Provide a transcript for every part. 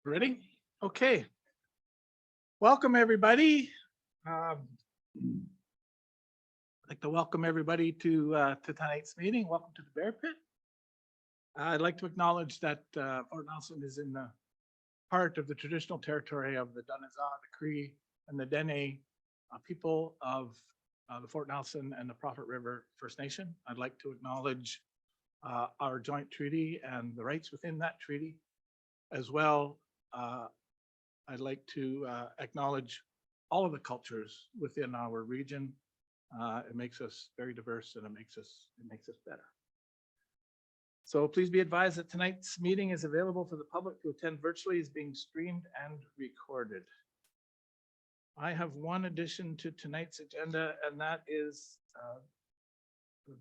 Ready? Okay. Welcome, everybody. I'd like to welcome everybody to tonight's meeting. Welcome to the Bear Pit. I'd like to acknowledge that Fort Nelson is in the heart of the traditional territory of the Dunaza, the Cree, and the Dene people of the Fort Nelson and the Prophet River First Nation. I'd like to acknowledge our joint treaty and the rights within that treaty. As well, I'd like to acknowledge all of the cultures within our region. It makes us very diverse, and it makes us better. So please be advised that tonight's meeting is available for the public to attend virtually, is being streamed and recorded. I have one addition to tonight's agenda, and that is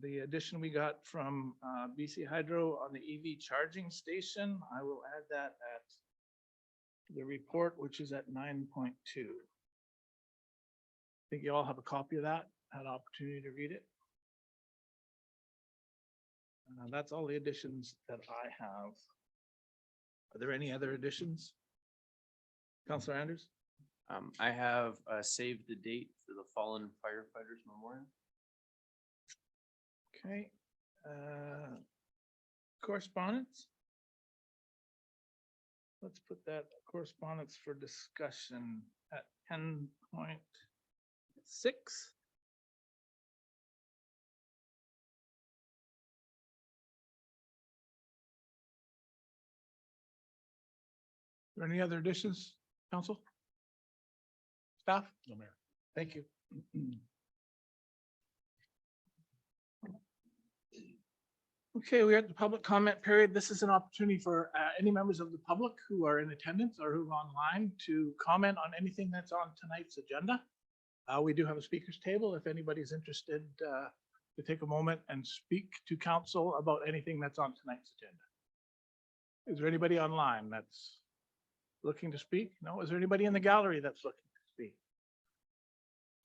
the addition we got from BC Hydro on the EV charging station. I will add that at the report, which is at 9.2. I think you all have a copy of that, had opportunity to read it. That's all the additions that I have. Are there any other additions? Councillor Anders? I have saved the date for the fallen firefighters memorial. Okay. Correspondence? Let's put that correspondence for discussion at 10.6. Are there any other additions, council? Staff? No, Mayor. Thank you. Okay, we're at the public comment period. This is an opportunity for any members of the public who are in attendance or who are online to comment on anything that's on tonight's agenda. We do have a speaker's table if anybody's interested to take a moment and speak to council about anything that's on tonight's agenda. Is there anybody online that's looking to speak? No? Is there anybody in the gallery that's looking to speak?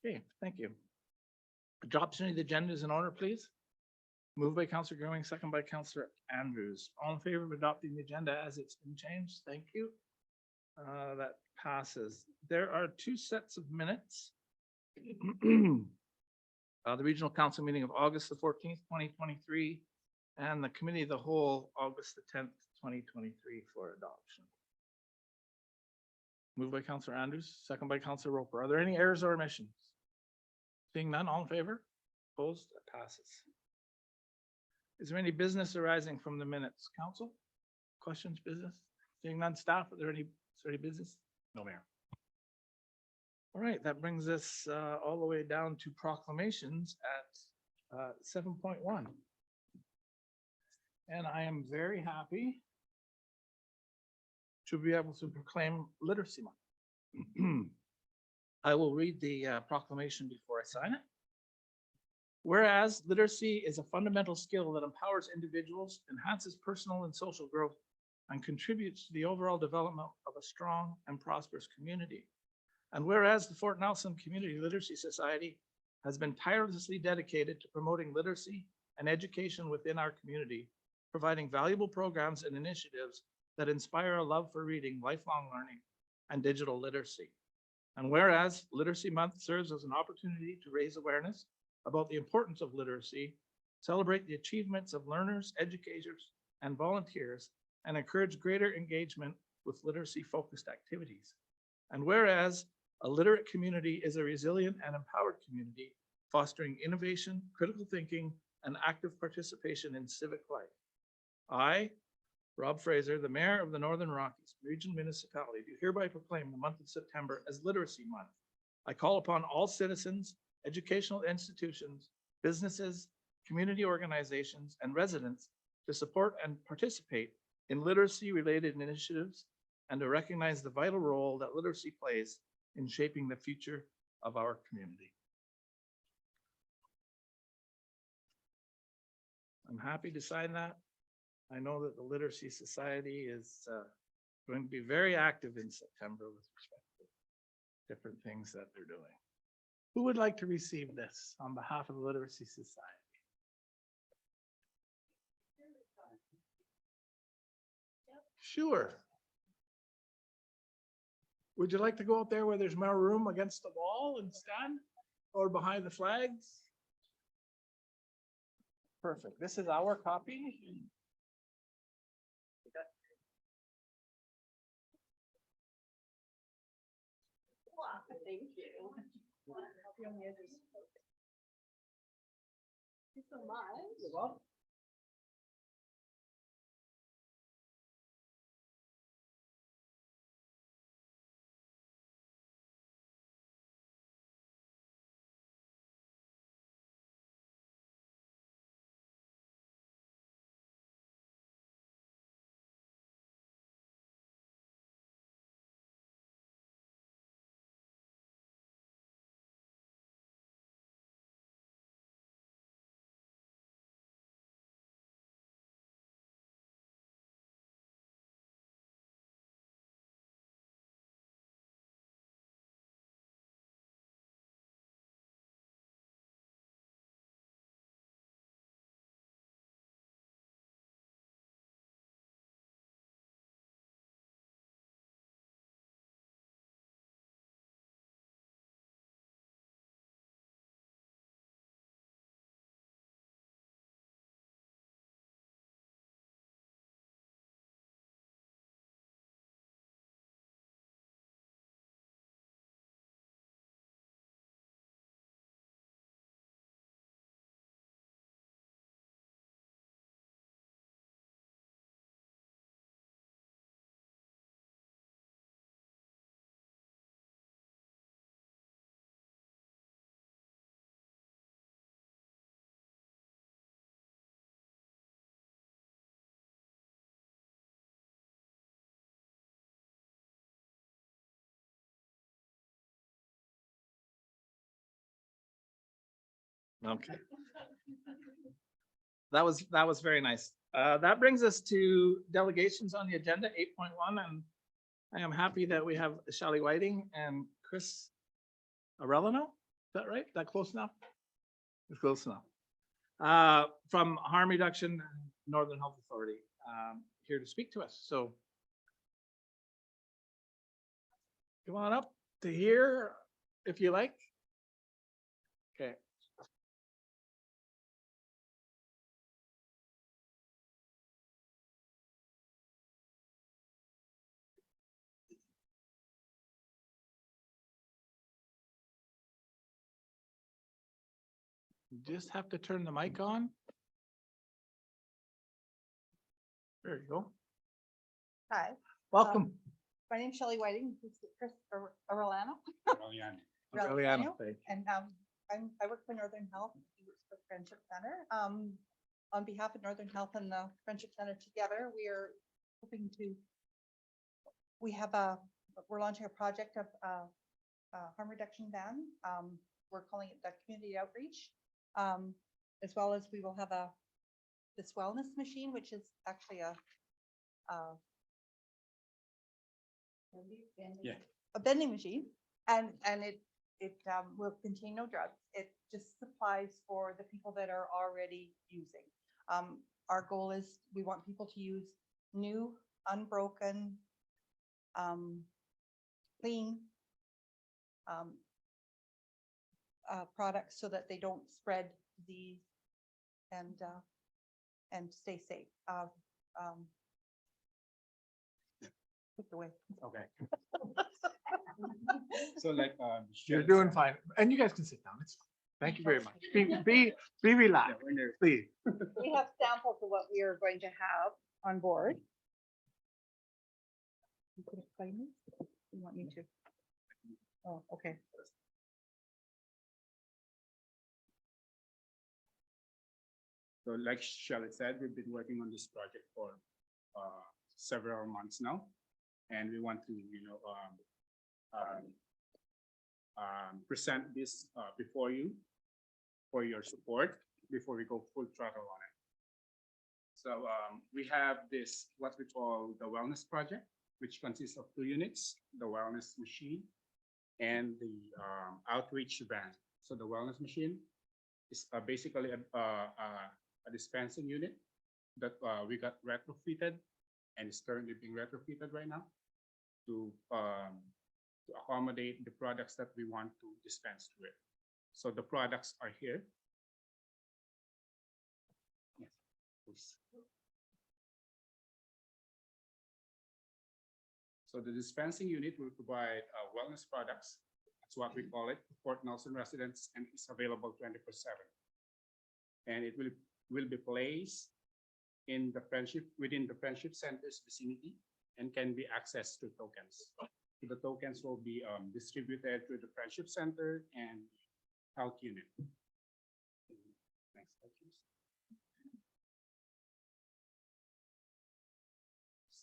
Okay, thank you. Adoption of the agenda is in order, please. Moved by Councillor Growing, second by Councillor Andrews. All in favor of adopting the agenda as it's been changed? Thank you. That passes. There are two sets of minutes. The Regional Council meeting of August the 14th, 2023, and the Committee of the Whole, August the 10th, 2023 for adoption. Moved by Councillor Andrews, second by Councillor Roper. Are there any errors or omissions? Seeing none, all in favor? Opposed? It passes. Is there any business arising from the minutes? Council? Questions, business? Seeing none, staff, is there any business? No, Mayor. All right, that brings us all the way down to proclamations at 7.1. And I am very happy to be able to proclaim Literacy Month. I will read the proclamation before I sign it. Whereas literacy is a fundamental skill that empowers individuals, enhances personal and social growth, and contributes to the overall development of a strong and prosperous community. And whereas the Fort Nelson Community Literacy Society has been tirelessly dedicated to promoting literacy and education within our community, providing valuable programs and initiatives that inspire a love for reading, lifelong learning, and digital literacy. And whereas Literacy Month serves as an opportunity to raise awareness about the importance of literacy, celebrate the achievements of learners, educators, and volunteers, and encourage greater engagement with literacy-focused activities. And whereas a literate community is a resilient and empowered community fostering innovation, critical thinking, and active participation in civic life. I, Rob Fraser, the Mayor of the Northern Rockies Region Municipality, do hereby proclaim the month of September as Literacy Month. I call upon all citizens, educational institutions, businesses, community organizations, and residents to support and participate in literacy-related initiatives and to recognize the vital role that literacy plays in shaping the future of our community. I'm happy to sign that. I know that the Literacy Society is going to be very active in September with respect to different things that they're doing. Who would like to receive this on behalf of the Literacy Society? Sure. Would you like to go out there where there's more room against the wall and stand, or behind the flags? Perfect. This is our copy. Thank you. Thank you so much. You're welcome. Okay. That was very nice. That brings us to delegations on the agenda, 8.1, and I am happy that we have Shelley Whiting and Chris Arellano. Is that right? Is that close enough? It's close enough. From Harm Reduction Northern Health Authority, here to speak to us. So come on up to here if you like. Okay. You just have to turn the mic on. There you go. Hi, Welcome. my name's Shelley Whiting. This is Chris Arellano. Aureliano, thank you. And I work for Northern Health, he works for Friendship Center. On behalf of Northern Health and the Friendship Center together, we are hoping to, we're launching a project of harm reduction van. We're calling it the community outreach. As well as we will have this wellness machine, which is actually a vending machine, and it will contain no drugs. It just supplies for the people that are already using. Our goal is we want people to use new, unbroken, clean products so that they don't spread disease and stay safe. Take it away. Okay. So like, You're doing fine. And you guys can sit down. It's Thank you very much. Be relaxed, please. We have samples of what we are going to have on board. You couldn't play me? You want me to? Oh, okay. So like Shelley said, we've been working on this project for several months now. And we want to, present this before you for your support before we go full throttle on it. So we have this, what we call the wellness project, which consists of 2 units, the wellness machine and the outreach van. So the wellness machine is basically a dispensing unit that we got retrofitted and is currently being retrofitted right now to accommodate the products that we want to dispense with. So the products are here. Yes, please. So the dispensing unit will provide wellness products. That's what we call it, Port Nelson residents, and it's available 24/7. And it will be placed in the within the Friendship Center's vicinity and can be accessed through tokens. The tokens will be distributed through the Friendship Center and health unit. Next slide, please.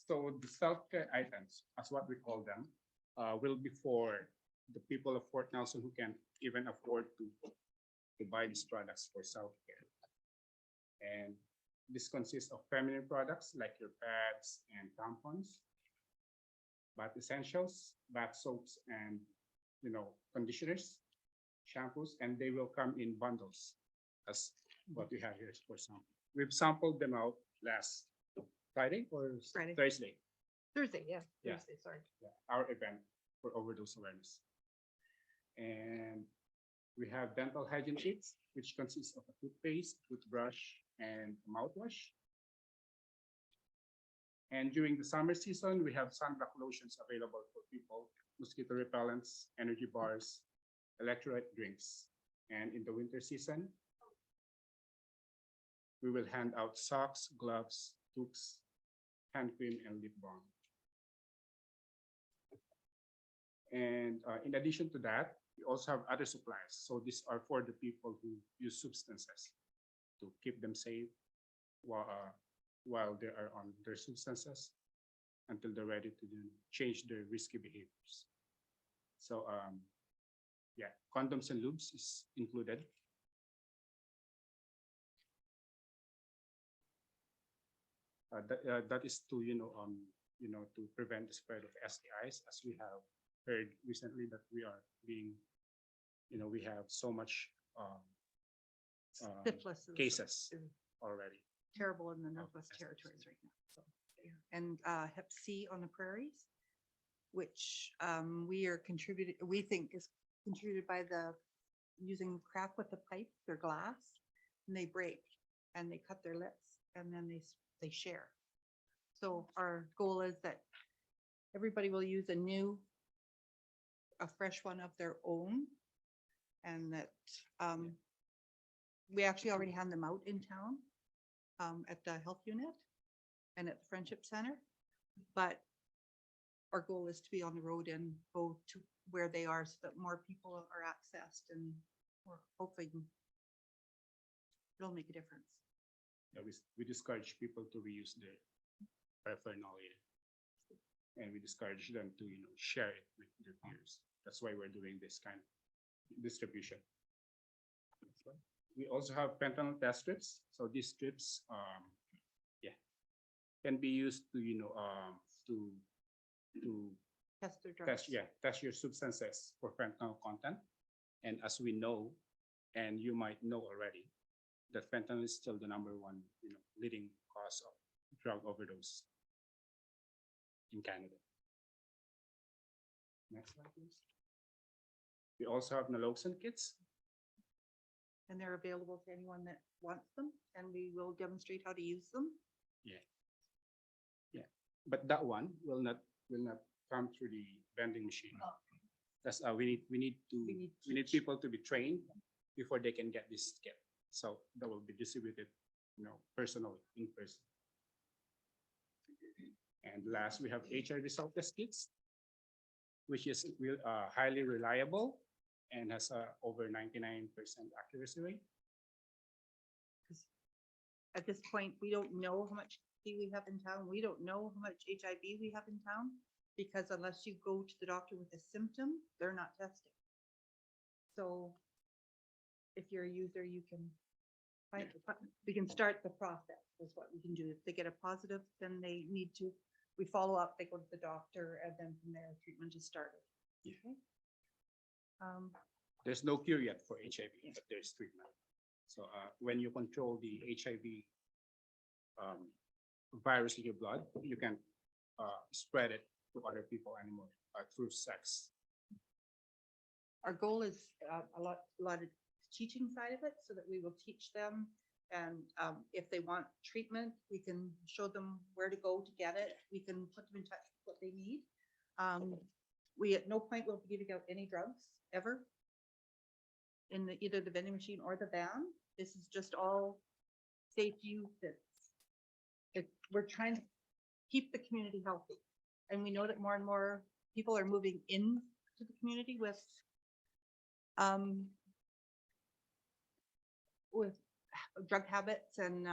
So the self-care items, as what we call them, will be for the people of Fort Nelson who can even afford to buy these products for self-care. And this consists of feminine products like your pads and tampons, bath essentials, bath soaps, and conditioners, shampoos, and they will come in bundles as what we have here for sample. We've sampled them out last Friday or Friday. Thursday. Thursday, yeah. Yeah. Thursday, sorry. Yeah, our event for overdose awareness. And we have dental hygiene kits, which consists of a toothpaste, toothbrush, and mouthwash. And during the summer season, we have sunblock lotions available for people, mosquito repellents, energy bars, electrolyte drinks. And in the winter season, we will hand out socks, gloves, toques, hand cream, and lip balm. And in addition to that, we also have other supplies. So these are for the people who use substances to keep them safe while they are on their substances until they're ready to change their risky behaviors. So yeah, condoms and lubes is included. That is to to prevent the spread of STIs, as we have heard recently that we are being we have so much Syphilis is cases is already. terrible in the Northwest Territories right now. So, yeah. And Hep C on the prairies, which we think is contributed by the using crack with the pipe, their glass, and they break and they cut their lips and then they share. So our goal is that everybody will use a fresh one of their own, and that we actually already have them out in town at the health unit and at the Friendship Center. But our goal is to be on the road and go to where they are so that more people are accessed, and we're hoping it'll make a difference. Yeah, we discourage people to reuse their paraphernalia, and we discourage them to share it with their peers. That's why we're doing this kind of distribution. We also have fentanyl test strips. So these strips, can be used to Test their drugs. test your substances for fentanyl content. And as we know, and you might know already, that fentanyl is still the #1 leading cause of drug overdose in Canada. Next slide, please. We also have naloxone kits. And they're available to anyone that wants them, and we will demonstrate how to use them. But that one will not come through the vending machine. That's we need We need people to be trained before they can get this kit. So that will be distributed, personally, in person. And last, we have HIV self-test kits, which is highly reliable and has a over 99% accuracy rate. At this point, we don't know how much TB we have in town. We don't know how much HIV we have in town, because unless you go to the doctor with a symptom, they're not testing. So if you're a user, you can we can start the process, is what we can do. If they get a positive, then they need to, we follow up, they go to the doctor, and then from there, treatment is started. Yeah. Okay. There's no cure yet for HIV, but there's treatment. So when you control the HIV virus in your blood, you can spread it to other people anymore through sex. Our goal is a lot of teaching side of it, so that we will teach them. And if they want treatment, we can show them where to go to get it. We can put them in touch with what they need. We at no point will be giving out any drugs ever in either the vending machine or the van. This is just all safe use. We're trying to keep the community healthy. And we know that more and more people are moving into the community with drug habits, and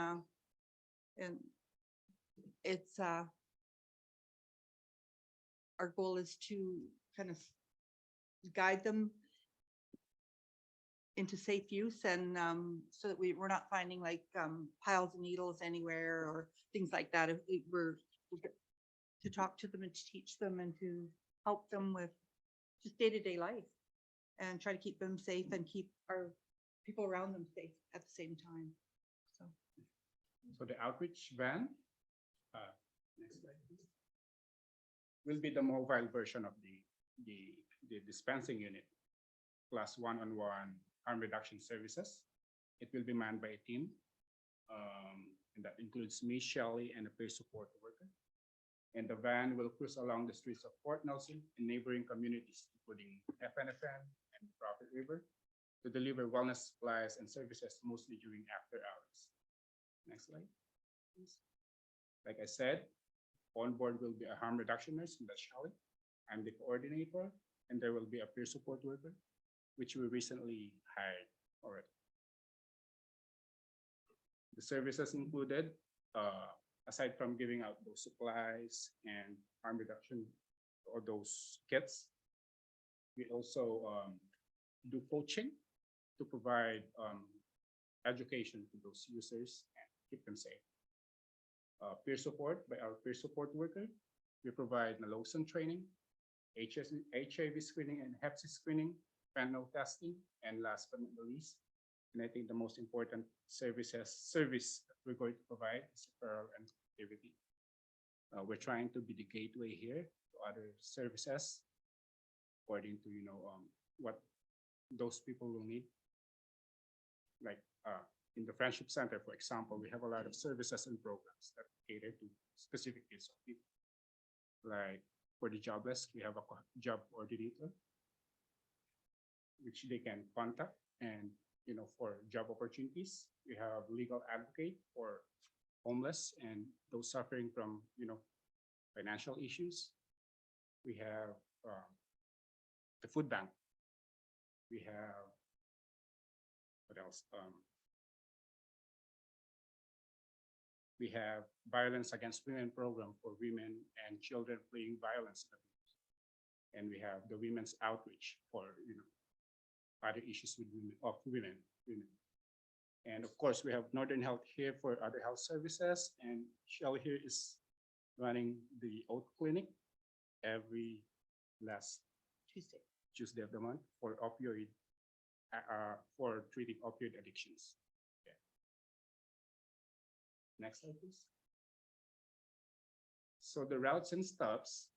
it's our goal is to kind of guide them into safe use, and so that we're not finding like piles of needles anywhere or things like that. We're to talk to them and to teach them and to help them with just day-to-day life, and try to keep them safe and keep our people around them safe at the same time. So the outreach van, next slide, please, will be the mobile version of the dispensing unit, plus one-on-one harm reduction services. It will be manned by a team, and that includes me, Shelley, and a peer support worker. And the van will cruise along the streets of Port Nelson and neighboring communities, including FNFN and Prophet River, to deliver wellness supplies and services, mostly during after hours. Next slide, please. Like I said, on board will be a harm reduction nurse, and that's Shelley. I'm the coordinator, and there will be a peer support worker, which we recently hired already. The services included, aside from giving out those supplies and harm reduction or those kits, we also do coaching to provide education to those users and keep them safe. Peer support by our peer support worker. We provide naloxone training, HIV screening and Hep C screening, fentanyl testing, and last but not least, and I think the most important service that we're going to provide is referral and activity. We're trying to be the gateway here to other services, according to what those people will need. Like in the Friendship Center, for example, we have a lot of services and programs that cater to specific needs of people. Like for the jobless, we have a job coordinator, which they can contact, and for job opportunities, we have legal advocate for homeless and those suffering from financial issues. We have the food bank. We have what else? We have violence against women program for women and children fleeing violence and abuse. And we have the women's outreach for other issues with women. And of course, we have Northern Health here for other health services, and Shelley here is running the Oat Clinic every last Tuesday of the month for opioid, for treating opioid addictions. Yeah. Next slide, please. So the routes and stops,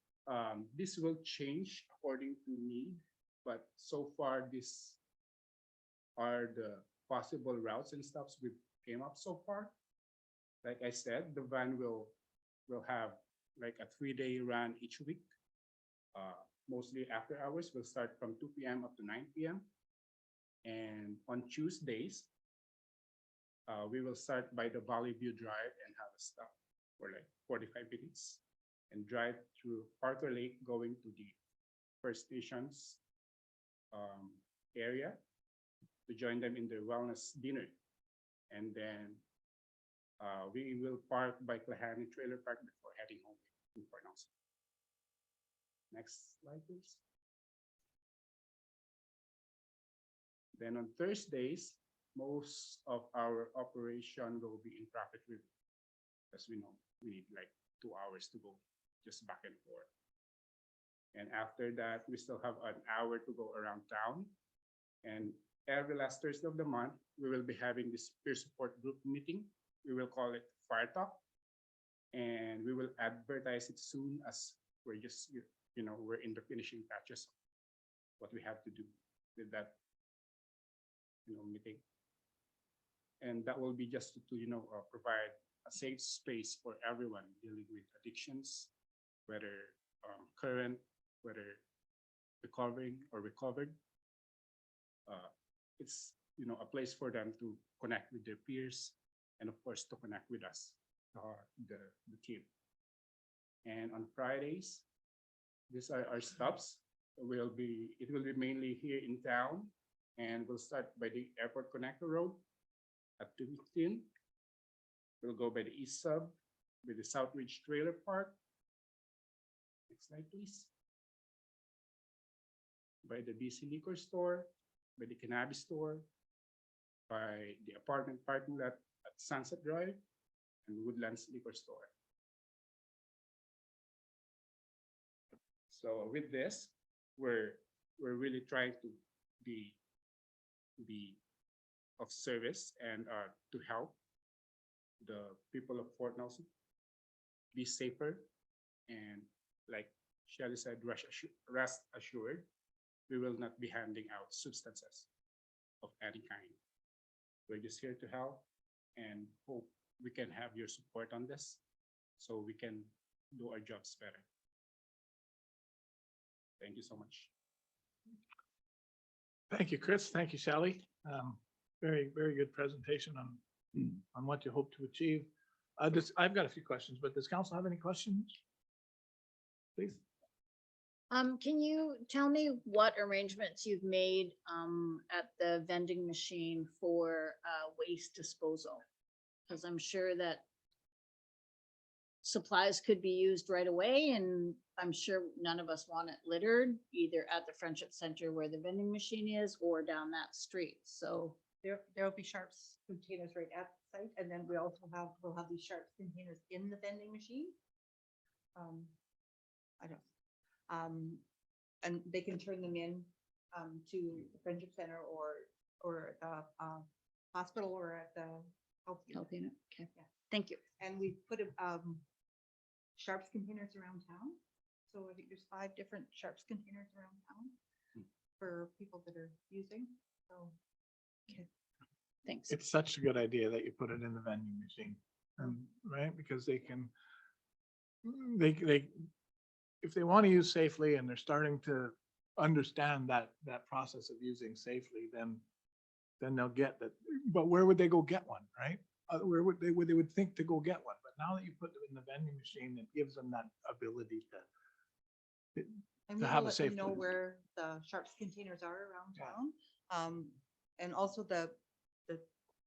this will change according to need, but so far these are the possible routes and stops we came up so far. Like I said, the van will have like a 3-day run each week. Mostly after hours. We'll start from 2 p.m. up to 9 p.m. And on Tuesdays, we will start by the Valley View Drive and have a stop for like 45 minutes and drive through Parker Lake going to the First Nations area to join them in their wellness dinner. And then we will park by Klahani Trailer Park before heading home in Port Nelson. Next slide, please. Then on Thursdays, most of our operation will be in traffic review. As we know, we need like 2 hours to go just back and forth. And after that, we still have an hour to go around town. And every last Thursday of the month, we will be having this peer support group meeting. We will call it Fire Talk. And we will advertise it soon as we're just, we're in the finishing touches of what we have to do with that, meeting. And that will be just to provide a safe space for everyone dealing with addictions, whether current, whether recovering or recovered. It's a place for them to connect with their peers and of course to connect with us, the team. And on Fridays, these are our stops. It will be mainly here in town, and we'll start by the Airport Connector Road at 215. We'll go by the East Sub with the Southridge Trailer Park. Next slide, please. By the BC Liquor Store, by the Cannabis Store, by the apartment parking lot at Sunset Drive, and Woodlands Liquor Store. So with this, we're really trying to be of service and to help the people of Fort Nelson be safer, and like Shelly said, rest assured, we will not be handing out substances of any kind. We're just here to help and hope we can have your support on this so we can do our jobs better. Thank you so much. Thank you, Chris. Thank you, Sally. Very, very good presentation on what you hope to achieve. I've got a few questions, but does council have any questions? Please. Can you tell me what arrangements you've made at the vending machine for waste disposal? Because I'm sure that supplies could be used right away, and I'm sure none of us want it littered either at the Friendship Center where the vending machine is or down that street. So There'll be Sharps containers right at the site, and then we'll have these Sharps containers in the vending machine. And they can turn them in to the Friendship Center or at the hospital or at the health unit. help you. Okay, Yeah. thank you. And we've put Sharps containers around town. So I think there's 5 different Sharps containers around town for people that are using. So Thanks. It's such a good idea that you put it in the vending machine, right? Because they if they want to use safely and they're starting to understand that process of using safely, then they'll get that. But where would they go get one, right? Where would they would think to go get one? But now that you put it in the vending machine, it gives them that ability And to we have will a let them safe know place. where the Sharps containers are around Yeah. town. And also the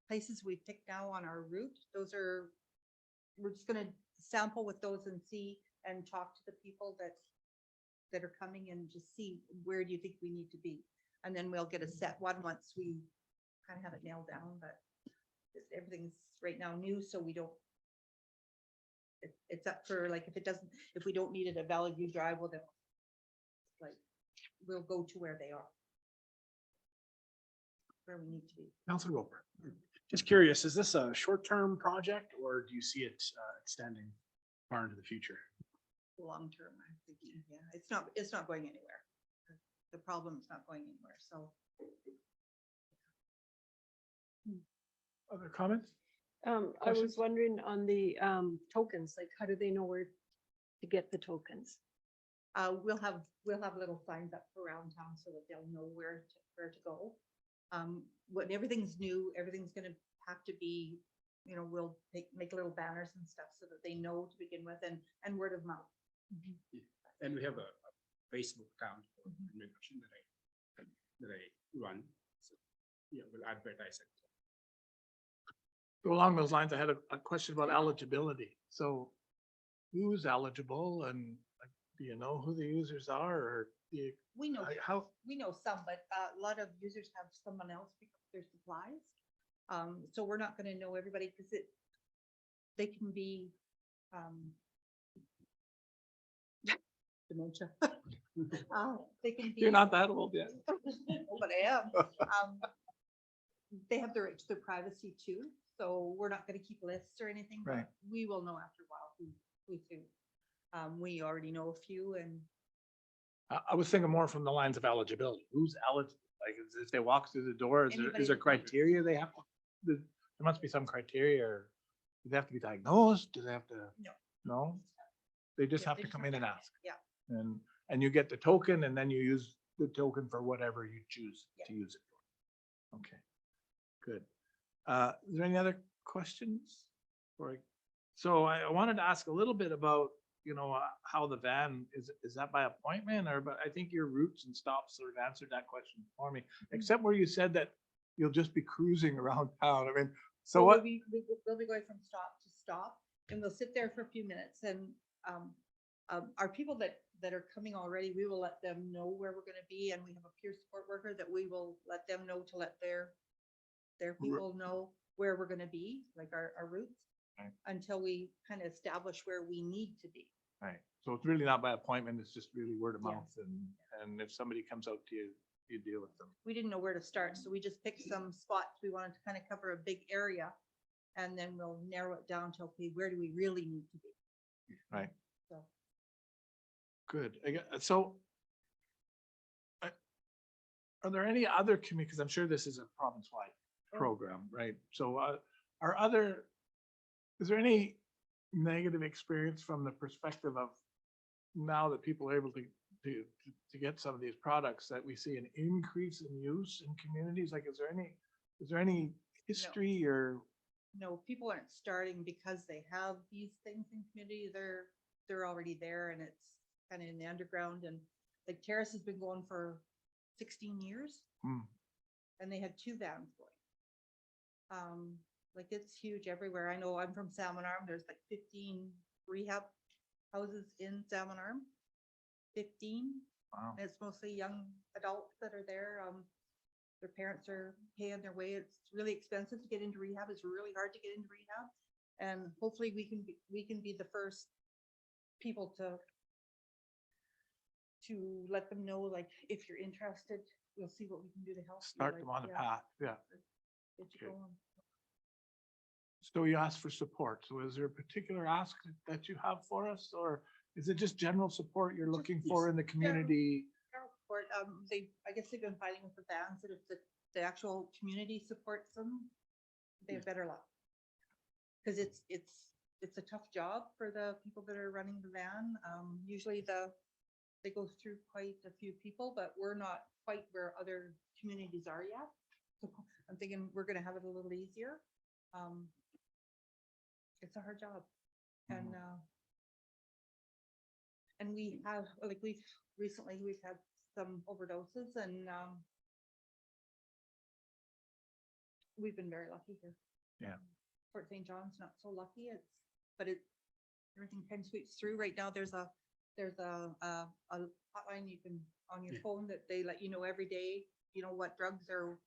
places we picked now on our route, we're just gonna sample with those and see and talk to the people that are coming and just see where do you think we need to be. And then we'll get a set one once we kind of have it nailed down, but everything's right now new, so we don't, it's up for like, if we don't need it at Valley View Drive, well then we'll go to where they are. Where we need to be. Councilor Roper. Just curious, is this a short-term project or do you see it extending far into the future? Long term, I'm thinking, yeah, it's not going anywhere. The problem is not going anywhere, so. Other comments? I Questions? was wondering on the tokens, like how do they know where to get the tokens? We'll have little signs up around town so that they'll know where to go. When everything's new, everything's gonna have to be, we'll make little banners and stuff so that they know to begin with, and word of mouth. And we have a Facebook account for reduction that I run. So, yeah, we'll advertise it. So along those lines, I had a question about eligibility. So who's eligible and like, do you know who the users are or do you, We know, how, we know some, but a lot of users have someone else pick up their supplies. So we're not gonna know everybody because they can be, dementia. They can be. you're not that old yet. But I am. They have their right to their privacy too, so we're not gonna keep lists or anything, Right. but we will know after a while who's who. We already know a few and I was thinking more from the lines of eligibility. Who's eligible? Like, if they walk through the door, is Anybody there that- criteria they have? There must be some criteria or do they have to be diagnosed? Do they have to? No. No? They just yeah, have they to just come have in to and ask. ask. Yeah, And you get the token and then you use the token for whatever you choose Yeah. to use it for. Okay, good. Is there any other questions? So I wanted to ask a little bit about, how the van, is that by appointment or, but I think your routes and stops sort of answered that question for me, except where you said that you'll just be cruising around town. I mean, so what? We'll be going from stop to stop and we'll sit there for a few minutes and, our people that are coming already, we will let them know where we're gonna be and we have a peer support worker that we will let them know to let their people know where we're gonna be, like our routes. Right. Until we kind of establish where we need to be. Right, so it's really not by appointment, it's just really word of Yeah. mouth and if somebody comes out to you, you deal with them. We didn't know where to start, so we just picked some spots. We wanted to kind of cover a big area. And then we'll narrow it down to, okay, where do we really need to be? Right. So, Good. So are there any other communities, because I'm sure this is a province-wide program, right? So is there any negative experience from the perspective of now that people are able to get some of these products that we see an increase in use in communities? Like, is there any history or? no, people aren't starting because they have these things in community. They're already there and it's kind of in the underground and like Terrace has been going for 16 years. Hmm. And they had 2 vans going. Like it's huge everywhere. I know I'm from Salmon Arm. There's like 15 rehab houses in Salmon Arm. 15. Wow. And it's mostly young adults that are there. Their parents are paying their way. It's really expensive to get into rehab. It's really hard to get into rehab. And hopefully we can be the first people to let them know, like, if you're interested, we'll see what we can do to help. you, Start like, them on the yeah, path, yeah. get you Okay. going. So you asked for support. So is there a particular ask that you have for us, or is it just general support you're looking for in the community? General support, I guess they've been fighting with the vans, that if the actual community supports them, they have better luck. Cause it's a tough job for the people that are running the van. Usually they go through quite a few people, but we're not quite where other communities are yet. So I'm thinking we're gonna have it a little easier. It's a hard job. And we have, like, we've had some overdoses and, we've been very lucky here. Yeah. Fort St. John's not so lucky. Everything kind of sweeps through. Right now, there's a hotline you can, on your Yeah. phone, that they let you know every day, what drugs are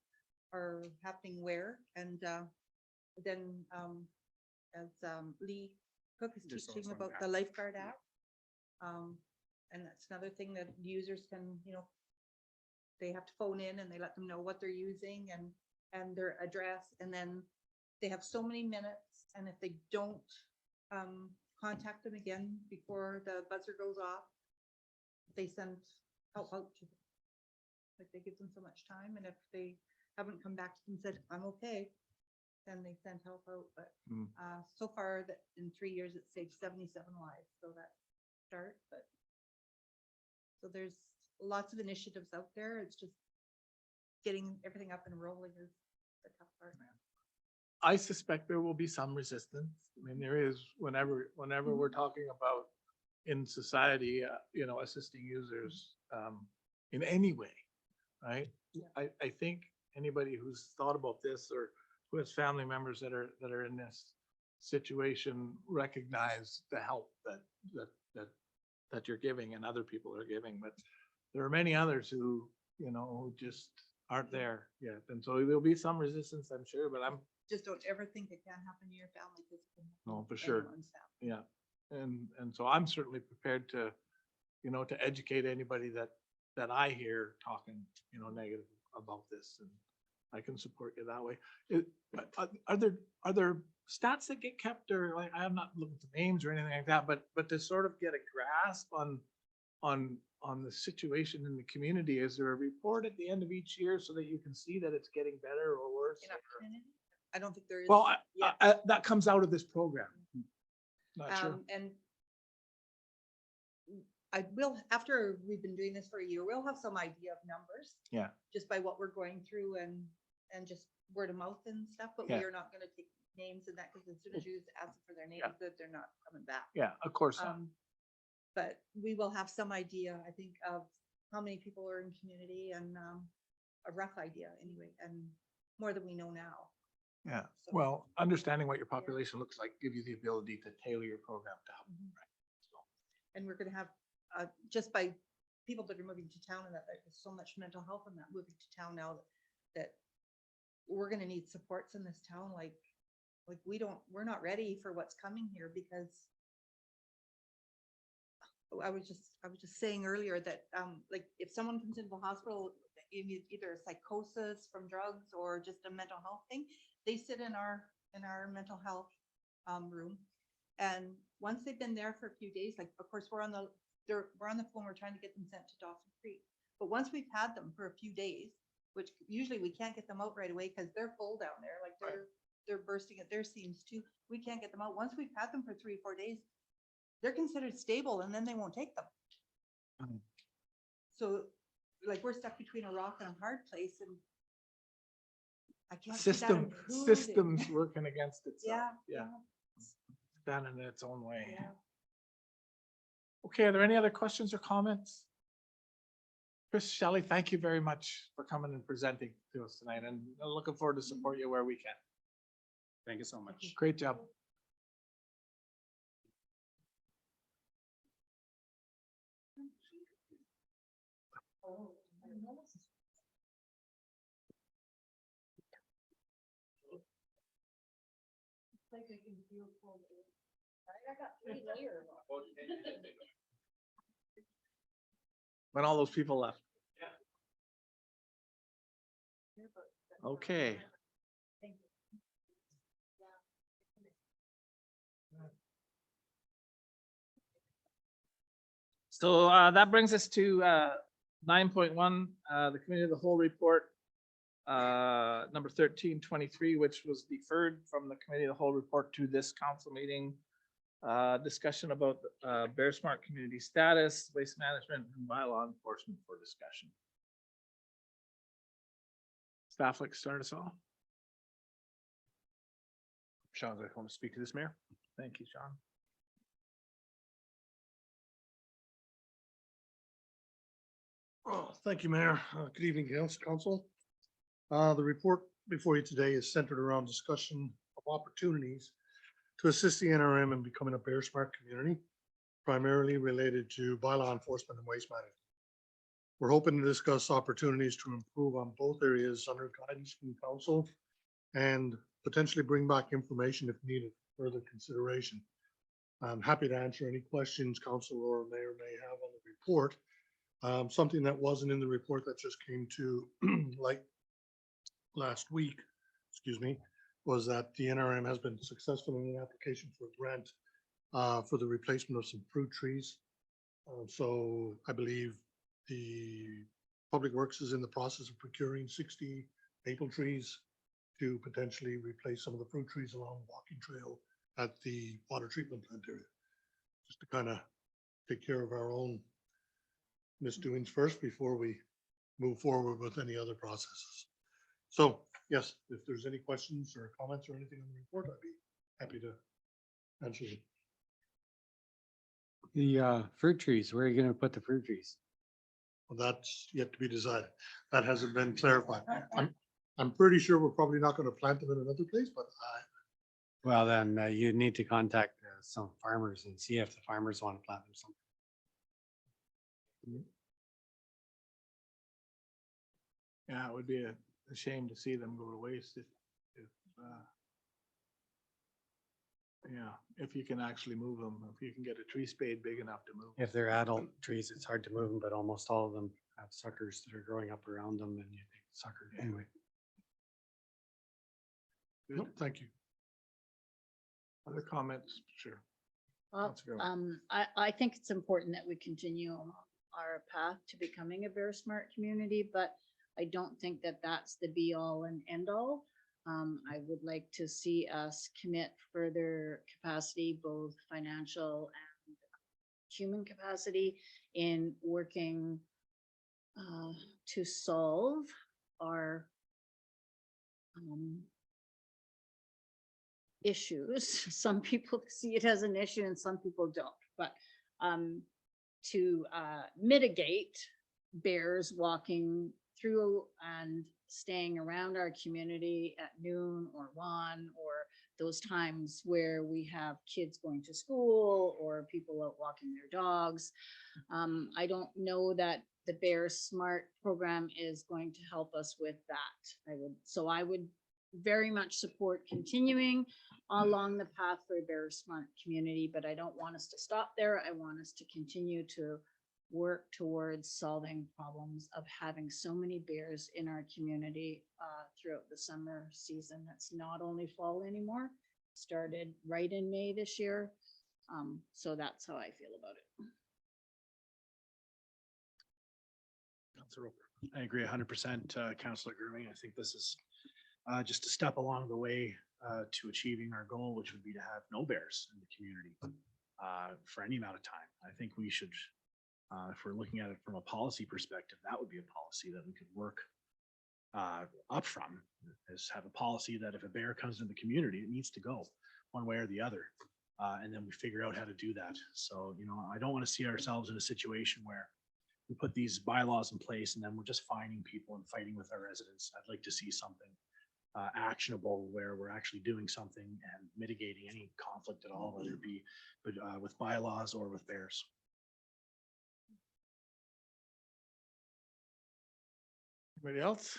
happening where. And, then, as, Lee Cook is There's teaching also an about the app. lifeguard app. And that's another thing that users can, they have to phone in and they let them know what they're using and their address, and then they have so many minutes, and if they don't contact them again before the buzzer goes off, they send help out to them. Like, they give them so much time, and if they haven't come back to them and said, I'm okay, then they send help out. But Hmm. so far that in 3 years, it's saved 77 lives, so that's a start. But so there's lots of initiatives out there. It's just getting everything up and rolling is the tough part. I suspect there will be some resistance. I mean, there is whenever we're talking about in society, assisting users in any way, right? I think anybody who's thought about this or who has family members that are in this situation recognize the help that you're giving and other people are giving, but there are many others who just aren't there yet. And so there'll be some resistance, I'm sure, but Just don't ever think it can't happen to your family, because it can happen No, to for sure. anyone's family. yeah. And so I'm certainly prepared to educate anybody that I hear talking, negative about this, and I can support you that way. Are there stats that get kept, or like, I'm not looking for names or anything like that, but to sort of get a grasp on the situation in the community, is there a report at the end of each year so that you can see that it's getting better or worse? In our community, I don't think there is. Well, yet. that comes out of this program. Not sure. And I will, after we've been doing this for a year, we'll have some idea of numbers. Yeah. Just by what we're going through and just word of mouth and stuff, but we Yeah. are not gonna take names and that, because as soon as you ask for their names, that they're not coming back. Yeah, of course. Not. But we will have some idea, I think, of how many people are in community, and a rough idea anyway, and more than we know now. Yeah, So- well, understanding what your population looks like give you the ability to tailor your program to help. Mhm. Right. So, And we're gonna have, just by people that are moving to town, and that there's so much mental health in that moving to town now, that we're gonna need supports in this town, like we're not ready for what's coming here, because I was just saying earlier that, like, if someone comes into the hospital, either psychosis from drugs or just a mental health thing, they sit in our mental health room. And once they've been there for a few days, like, of course, we're on the phone, we're trying to get them sent to Dawson Creek. But once we've had them for a few days, which usually we can't get them out right away because they're full down there, like they're bursting at their seams too. We can't get them out. Once we've had them for 3 or 4 days, they're considered stable, and then they won't take them. Mhm. So, like, we're stuck between a rock and a hard place, and I can't see that improving. Systems working against itself. Yeah. Done in its own way. Yeah. Okay, are there any other questions or comments? Chris, Shelley, thank you very much for coming and presenting to us tonight, and I'm looking forward to support you where we can. Thank you so much. Great job. When all those people left. Okay. So that brings us to 9.1, the committee of the whole report, number 1323, which was deferred from the committee of the whole report to this council meeting. Discussion about Bear Smart community status, waste management, and bylaw enforcement for discussion. Staff, like to start us off. Sean, I want to speak to this, Mayor. Thank you, Sean. Oh, thank you, Mayor. Good evening, Council. The report before you today is centered around discussion of opportunities to assist the NRM in becoming a Bear Smart community, primarily related to bylaw enforcement and waste management. We're hoping to discuss opportunities to improve on both areas under guidance from Council, and potentially bring back information if needed for further consideration. I'm happy to answer any questions Council or Mayor may have on the report. Something that wasn't in the report that just came to light last week, was that the NRM has been successful in an application for a grant for the replacement of some fruit trees. So I believe the Public Works is in the process of procuring 60 maple trees to potentially replace some of the fruit trees along the walking trail at the water treatment plant area. Just to kind of take care of our own misdoings first before we move forward with any other processes. So, yes, if there's any questions or comments or anything on the report, I'd be happy to answer them. The fruit trees, where are you gonna put the fruit trees? Well, that's yet to be decided. That hasn't been clarified. I'm pretty sure we're probably not going to plant them in another place, but Well, then you need to contact some farmers and see if the farmers want to plant them something. Yeah, it would be a shame to see them go to waste if, yeah, if you can actually move them, if you can get a tree spade big enough to move. If they're adult trees, it's hard to move them, but almost all of them have suckers that are growing up around them and you think sucker, anyway. no, thank you. Other comments? Sure. Well, Councillor Gilmore. I think it's important that we continue our path to becoming a bear smart community, but I don't think that that's the be all and end all. I would like to see us commit further capacity, both financial and human capacity, in working to solve our issues. Some people see it as an issue and some people don't, but to mitigate bears walking through and staying around our community at noon or 1, or those times where we have kids going to school or people out walking their dogs. I don't know that the Bear Smart program is going to help us with that. I would very much support continuing along the path for a Bear Smart community, but I don't want us to stop there. I want us to continue to work towards solving problems of having so many bears in our community throughout the summer season. That's not only fall anymore, started right in May this year. So that's how I feel about it. Councilor Roper. I agree 100%, Councilor Grooming. I think this is just a step along the way to achieving our goal, which would be to have no bears in the community for any amount of time. I think we should, if we're looking at it from a policy perspective, that would be a policy that we could work up from, is have a policy that if a bear comes in the community, it needs to go one way or the other. And then we figure out how to do that. So, I don't want to see ourselves in a situation where we put these bylaws in place and then we're just fining people and fighting with our residents. I'd like to see something actionable where we're actually doing something and mitigating any conflict at all, whether it be with bylaws or with bears. Anybody else?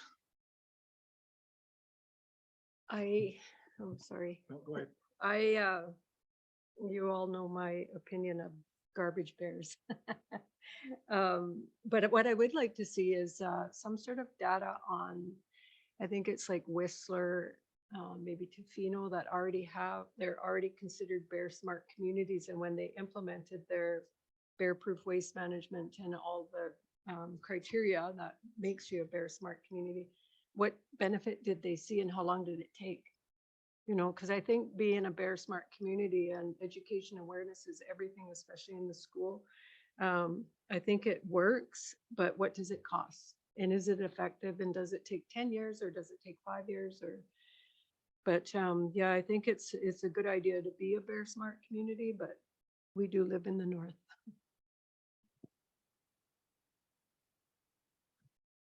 I'm sorry. No, go ahead. You all know my opinion of garbage bears. But what I would like to see is some sort of data on, I think it's like Whistler, maybe Tofino, that they're already considered bear smart communities. And when they implemented their bear proof waste management and all the criteria that makes you a bear smart community, what benefit did they see and how long did it take? Because I think being a bear smart community and education awareness is everything, especially in the school. I think it works, but what does it cost? And is it effective? And does it take 10 years or does it take 5 years? But yeah, I think it's a good idea to be a bear smart community, but we do live in the north.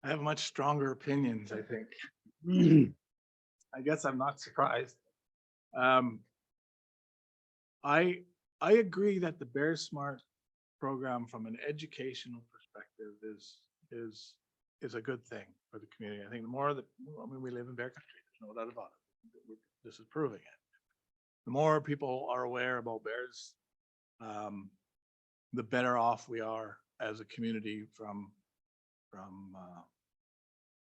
I have much stronger opinions, I think. I guess I'm not surprised. I agree that the Bear Smart program from an educational perspective is a good thing for the community. I think the more that, we live in bear country, there's no doubt about it. This is proving it. The more people are aware about bears, the better off we are as a community from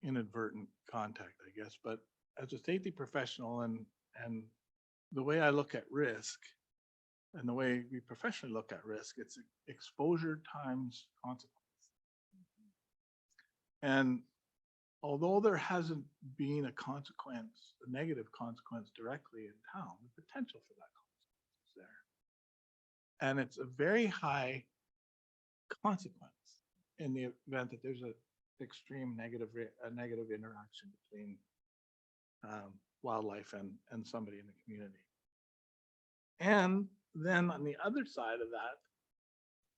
inadvertent contact, I guess. But as a safety professional and the way I look at risk and the way we professionally look at risk, it's exposure times consequence. And although there hasn't been a negative consequence directly in town, the potential for that consequence is there. And it's a very high consequence in the event that there's a extreme a negative interaction between wildlife and somebody in the community. And then on the other side of that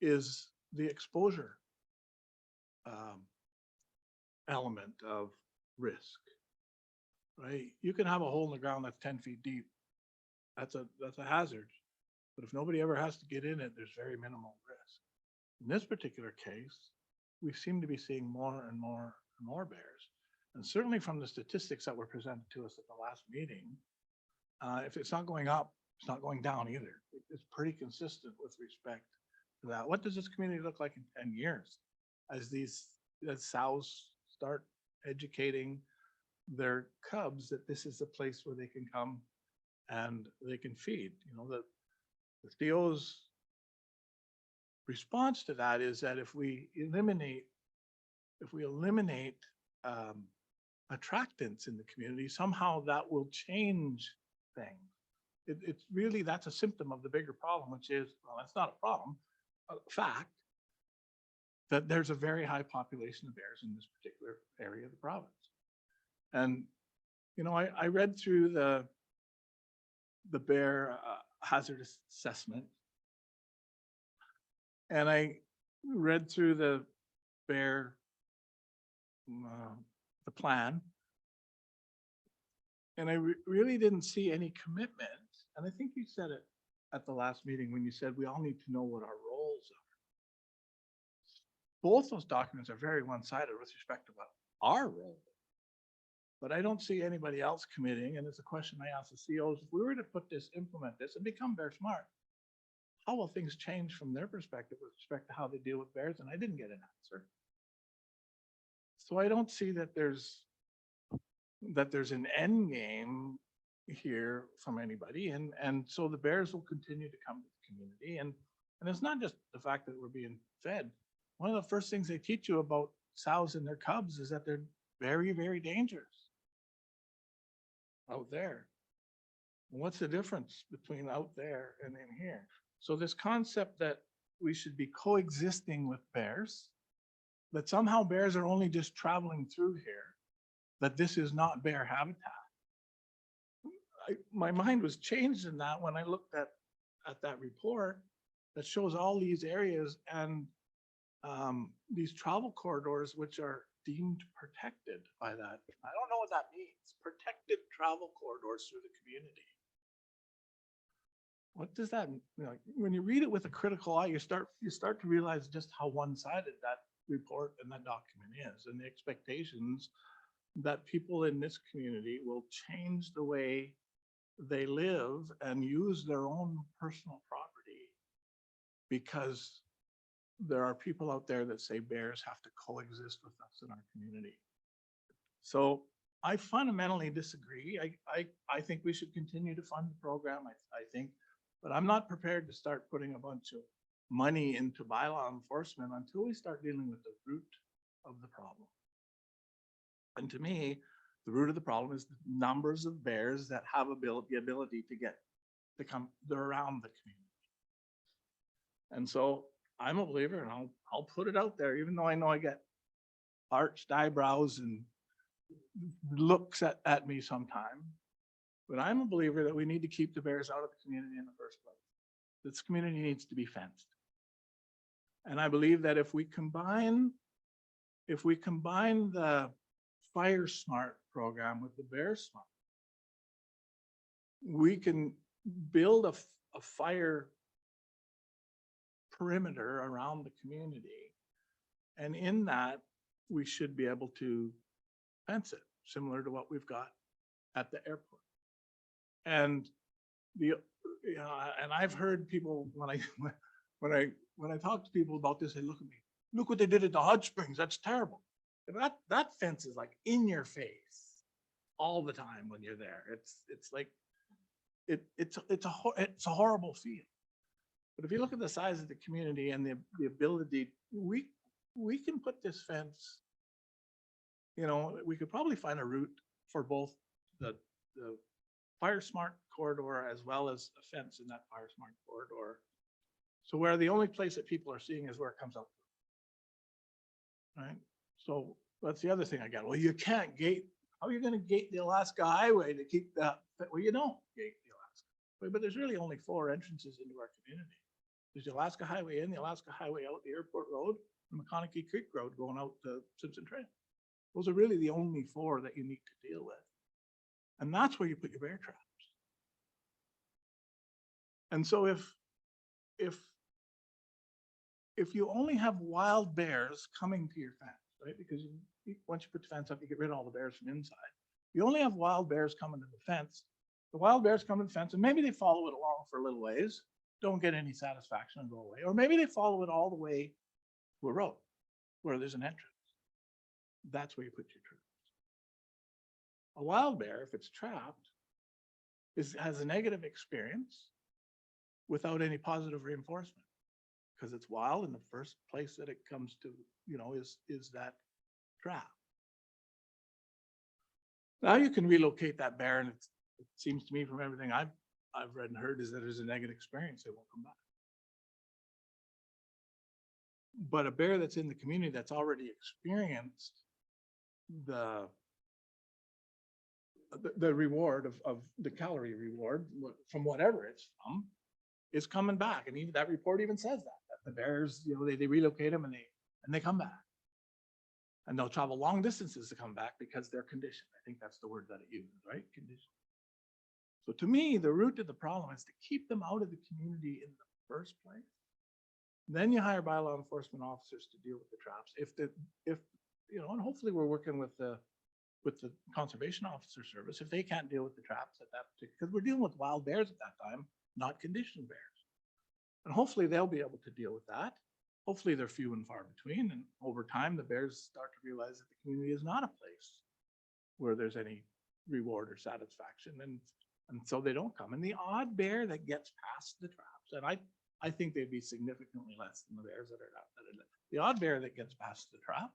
is the exposure element of risk, right? You can have a hole in the ground that's 10 feet deep. That's a hazard. But if nobody ever has to get in it, there's very minimal risk. In this particular case, we seem to be seeing more and more and more bears. And certainly from the statistics that were presented to us at the last meeting, if it's not going up, it's not going down either. It's pretty consistent with respect to that. What does this community look like in 10 years as sows start educating their cubs that this is a place where they can come and they can feed? You know, the Theo's response to that is that if we eliminate attractants in the community, somehow that will change things. It's really, that's a symptom of the bigger problem, which is, well, that's not a problem, a fact that there's a very high population of bears in this particular area of the province. And, you know, I read through the bear hazard assessment, and I read through the bear, the plan, and I really didn't see any commitment. And I think you said it at the last meeting when you said we all need to know what our roles are. Both those documents are very one-sided with respect to what our role is. But I don't see anybody else committing, and it's a question I ask the CEOs, if we were to put this, implement this, and become bear smart, how will things change from their perspective with respect to how they deal with bears? And I didn't get an answer. So I don't see that there's an end game here from anybody. And so the bears will continue to come to the community. And it's not just the fact that we're being fed. One of the first things they teach you about sows and their cubs is that they're very, very dangerous out there. And what's the difference between out there and in here? So this concept that we should be coexisting with bears, that somehow bears are only just traveling through here, that this is not bear habitat. My mind was changed in that when I looked at that report that shows all these areas and these travel corridors which are deemed protected by that. I don't know what that means. Protected travel corridors through the community. What does that mean? You know, when you read it with a critical eye, you start to realize just how one-sided that report and that document is, and the expectations that people in this community will change the way they live and use their own personal property because there are people out there that say bears have to coexist with us in our community. So I fundamentally disagree. I think we should continue to fund the program. I think, but I'm not prepared to start putting a bunch of money into bylaw enforcement until we start dealing with the root of the problem. And to me, the root of the problem is the numbers of bears that have the ability to come around the community. And so I'm a believer, and I'll put it out there, even though I know I get arched eyebrows and looks at me sometime. But I'm a believer that we need to keep the bears out of the community in the first place. This community needs to be fenced. And I believe that if we combine the Fire Smart program with the Bear Smart, we can build a fire perimeter around the community. And in that, we should be able to fence it, similar to what we've got at the airport. And and I've heard people when I talk to people about this, they look at me, look what they did at the Hot Springs. That's terrible. That fence is like in your face all the time when you're there. It's like it's a horrible feel. But if you look at the size of the community and the ability, we can put this fence. You know, we could probably find a route for both the Fire Smart corridor as well as a fence in that Fire Smart corridor. So where the only place that people are seeing is where it comes out. Right? So That's the other thing I got. Well, you can't gate, how are you gonna gate the Alaska Highway to keep that? Well, you don't gate the Alaska. But there's really only 4 entrances into our community. There's the Alaska Highway in, the Alaska Highway out, the Airport Road, and McConaughey Creek Road going out to Simpson Trail. Those are really the only 4 that you need to deal with. And that's where you put your bear traps. And so if you only have wild bears coming to your fence, right? Because once you put the fence up, you get rid of all the bears from inside. You only have wild bears coming to the fence. The wild bears come to the fence and maybe they follow it along for a little ways, don't get any satisfaction and go away. Or maybe they follow it all the way to a road where there's an entrance. That's where you put your traps. A wild bear, if it's trapped, has a negative experience without any positive reinforcement. Because it's wild, and the first place that it comes to, is that trap. Now you can relocate that bear, and it seems to me from everything I've read and heard is that there's a negative experience, they won't come back. But a bear that's in the community that's already experienced the reward of the calorie reward from whatever it's from, is coming back. And even that report even says that the bears, they relocate them and they come back. And they'll travel long distances to come back because they're conditioned. I think that's the word that it uses, right? Conditioned. So to me, the root of the problem is to keep them out of the community in the first place. Then you hire bylaw enforcement officers to deal with the traps. And hopefully we're working with the conservation officer service. If they can't deal with the traps at that particular, because we're dealing with wild bears at that time, not conditioned bears. And hopefully they'll be able to deal with that. Hopefully they're few and far between. And over time, the bears start to realize that the community is not a place where there's any reward or satisfaction. And so they don't come. And the odd bear that gets past the traps, and I think they'd be significantly less than the bears that are not. The odd bear that gets past the trap,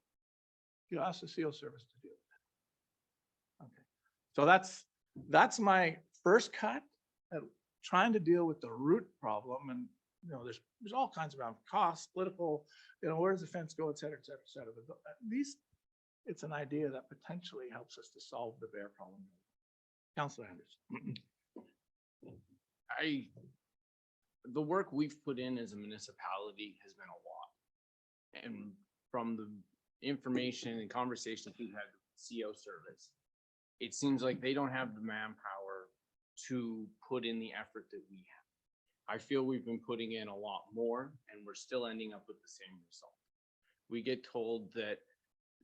you ask the CO service to deal with it. Okay. So that's my first cut at trying to deal with the root problem. And there's all kinds around costs, political, where does the fence go, et cetera, et cetera, et cetera. But at least it's an idea that potentially helps us to solve the bear problem. Councilor Anderson. The work we've put in as a municipality has been a lot. And from the information and conversations we've had with the CO service, it seems like they don't have the manpower to put in the effort that we have. I feel we've been putting in a lot more and we're still ending up with the same result. We get told that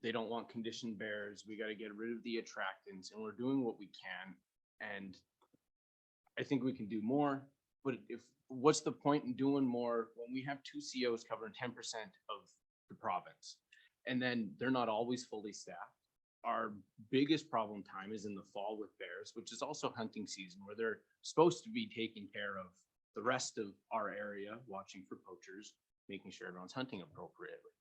they don't want conditioned bears. We got to get rid of the attractants, and we're doing what we can. And I think we can do more, but what's the point in doing more when we have 2 COs covering 10% of the province, and then they're not always fully staffed? Our biggest problem time is in the fall with bears, which is also hunting season, where they're supposed to be taking care of the rest of our area, watching for poachers, making sure everyone's hunting appropriately.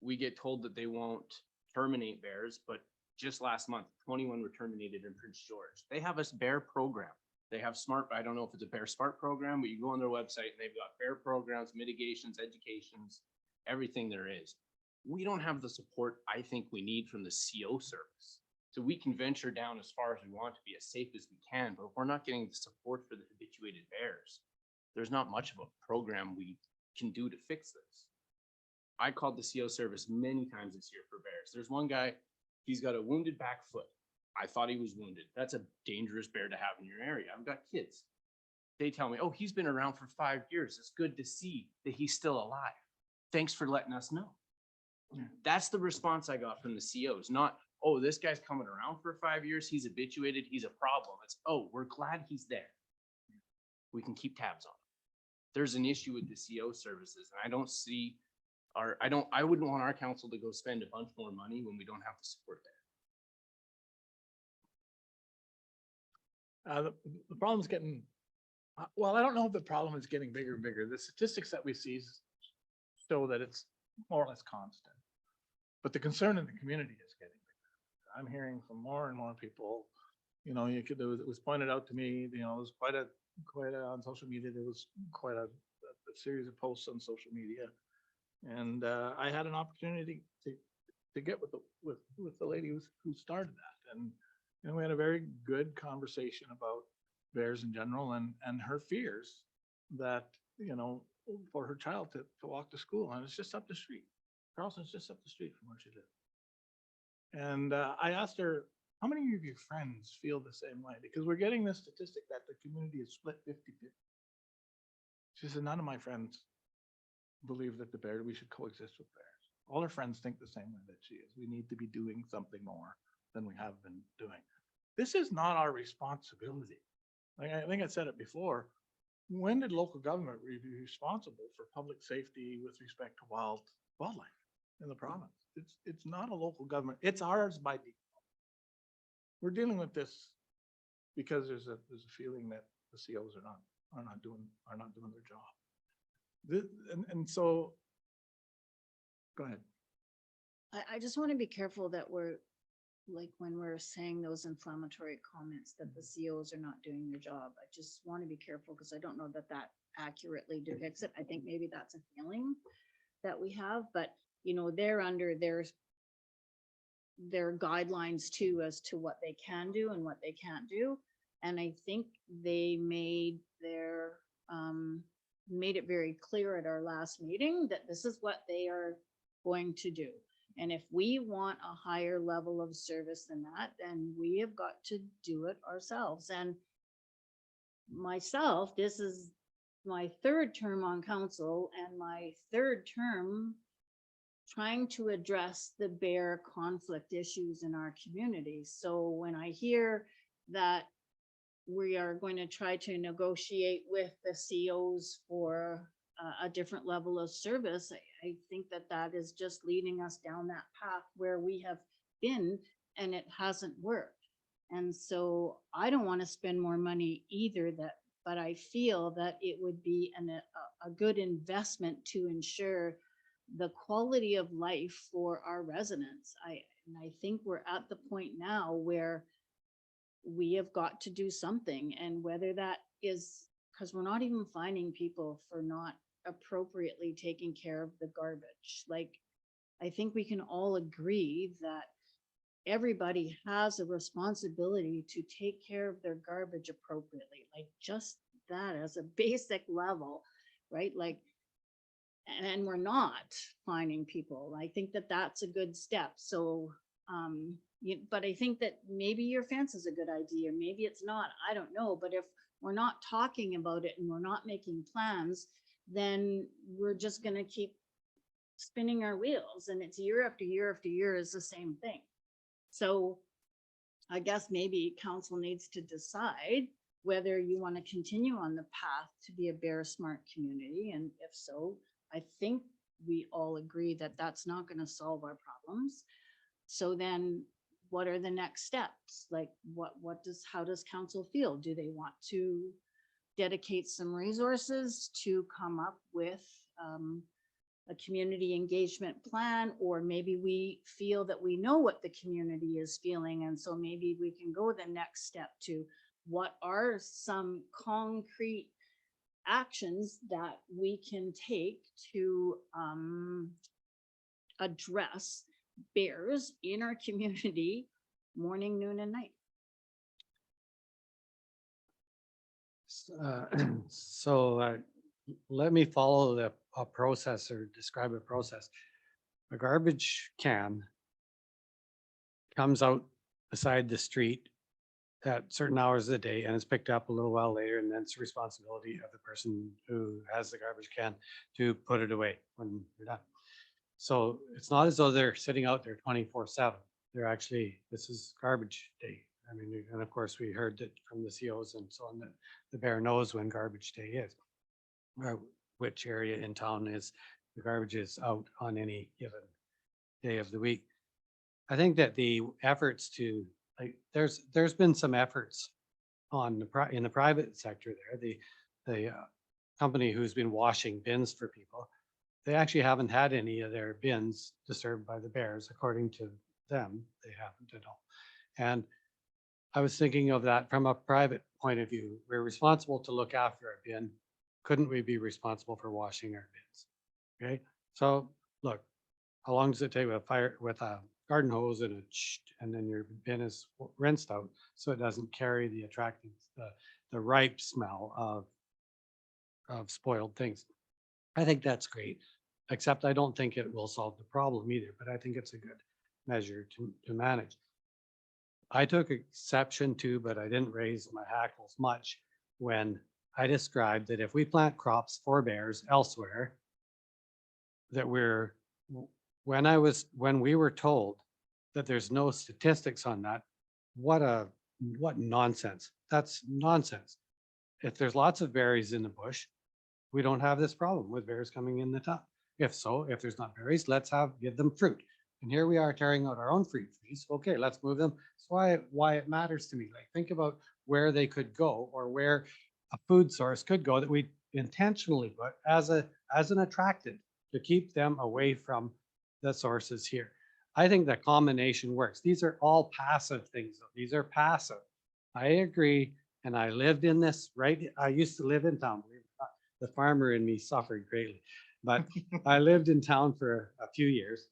We get told that they won't terminate bears, but just last month, 21 were terminated in Prince George. They have a bear program. They have I don't know if it's a bear smart program, but you go on their website and they've got bear programs, mitigations, educations, everything there is. We don't have the support I think we need from the CO service. So we can venture down as far as we want to be as safe as we can, but if we're not getting the support for the habituated bears, there's not much of a program we can do to fix this. I called the CO service many times this year for bears. There's one guy, he's got a wounded back foot. I thought he was wounded. That's a dangerous bear to have in your area. I've got kids. They tell me, oh, he's been around for 5 years. It's good to see that he's still alive. Thanks for letting us know. Yeah. That's the response I got from the COs, not, oh, this guy's coming around for 5 years. He's habituated. He's a problem. It's, oh, we're glad he's there. We can keep tabs on him. There's an issue with the CO services, and I don't see I wouldn't want our council to go spend a bunch more money when we don't have the support there. The problem's getting, well, I don't know if the problem is getting bigger and bigger. The statistics that we see show that it's more or less constant. But the concern in the community is getting bigger. I'm hearing from more and more people, it was pointed out to me, it was quite a on social media, there was quite a series of posts on social media. And I had an opportunity to to get with the lady who started that. And we had a very good conversation about bears in general and her fears that, for her child to walk to school. And it's just up the street. Carlson's just up the street from where she lives. And I asked her, how many of your friends feel the same way? Because we're getting this statistic that the community is split 50-50. She said, none of my friends believe that we should coexist with bears. All her friends think the same way that she is. We need to be doing something more than we have been doing. This is not our responsibility. Like I think I said it before. When did local government be responsible for public safety with respect to wildlife in the province? It's not a local government. It's ours by default. We're dealing with this because there's a feeling that the COs are not doing their job. And so, go ahead. I just want to be careful that we're, like, when we're saying those inflammatory comments that the COs are not doing their job. I just want to be careful because I don't know that that accurately depicts it. I think maybe that's a feeling that we have, but they're under their guidelines too as to what they can do and what they can't do. And I think they made it very clear at our last meeting that this is what they are going to do. And if we want a higher level of service than that, then we have got to do it ourselves. And myself, this is my third term on council and my third term trying to address the bear conflict issues in our community. So when I hear that we are going to try to negotiate with the COs for a different level of service, I think that that is just leading us down that path where we have been and it hasn't worked. And so I don't want to spend more money either, but I feel that it would be a good investment to ensure the quality of life for our residents. And I think we're at the point now where we have got to do something, and whether that is because we're not even finding people for not appropriately taking care of the garbage. Like, I think we can all agree that everybody has a responsibility to take care of their garbage appropriately, like just that as a basic level, right? Like, and we're not finding people. I think that that's a good step. So, but I think that maybe your fence is a good idea, maybe it's not, I don't know. But if we're not talking about it and we're not making plans, then we're just going to keep spinning our wheels, and it's year after year after year is the same thing. So I guess maybe council needs to decide whether you want to continue on the path to be a bear smart community. And if so, I think we all agree that that's not going to solve our problems. So then what are the next steps? Like, how does council feel? Do they want to dedicate some resources to come up with a community engagement plan? Or maybe we feel that we know what the community is feeling, and so maybe we can go the next step to what are some concrete actions that we can take to address bears in our community morning, noon, and night. So let me follow a process or describe a process. A garbage can comes out beside the street at certain hours of the day and is picked up a little while later, and then it's the responsibility of the person who has the garbage can to put it away when you're done. So it's not as though they're sitting out there 24/7. They're actually, this is garbage day. I mean, and of course we heard that from the COs and so on that the bear knows when garbage day is, or which area in town is the garbage is out on any given day of the week. I think that the efforts to, like, there's been some efforts on in the private sector there. The company who's been washing bins for people, they actually haven't had any of their bins disturbed by the bears, according to them. They haven't at all. And I was thinking of that from a private point of view. We're responsible to look after our bin. Couldn't we be responsible for washing our bins? Okay, so look, how long does it take with a garden hose and and then your bin is rinsed out so it doesn't carry the attracting, the ripe smell of spoiled things. I think that's great, except I don't think it will solve the problem either, but I think it's a good measure to manage. I took exception to, but I didn't raise my hackles much when I described that if we plant crops for bears elsewhere, that when we were told that there's no statistics on that, what nonsense. That's nonsense. If there's lots of berries in the bush, we don't have this problem with bears coming in the town. If so, if there's not berries, give them fruit. And here we are tearing out our own fruit trees. Okay, let's move them. That's why it matters to me. Like, think about where they could go or where a food source could go that we intentionally put as an attractant to keep them away from the sources here. I think the combination works. These are all passive things. These are passive. I agree. And I lived in this, right? I used to live in town. The farmer in me suffered greatly, but I lived in town for a few years.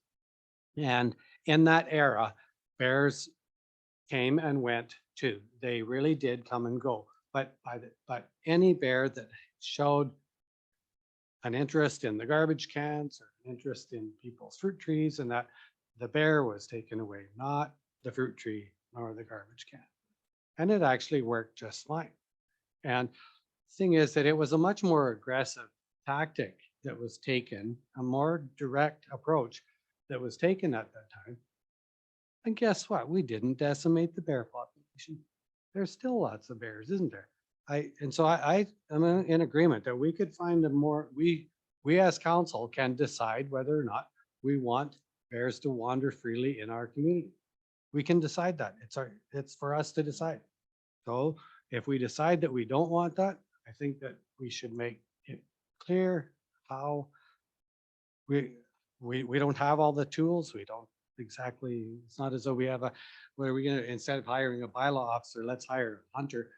And in that era, bears came and went too. They really did come and go. But any bear that showed an interest in the garbage cans or an interest in people's fruit trees, and that, the bear was taken away, not the fruit tree nor the garbage can. And it actually worked just fine. And thing is that it was a much more aggressive tactic that was taken, a more direct approach that was taken at that time. And guess what? We didn't decimate the bear population. There's still lots of bears, isn't there? So I am in agreement that we could find a more, we as council can decide whether or not we want bears to wander freely in our community. We can decide that. It's for us to decide. So if we decide that we don't want that, I think that we should make it clear how we don't have all the tools. We don't exactly, it's not as though we have what are we gonna, instead of hiring a bylaw officer, let's hire a hunter.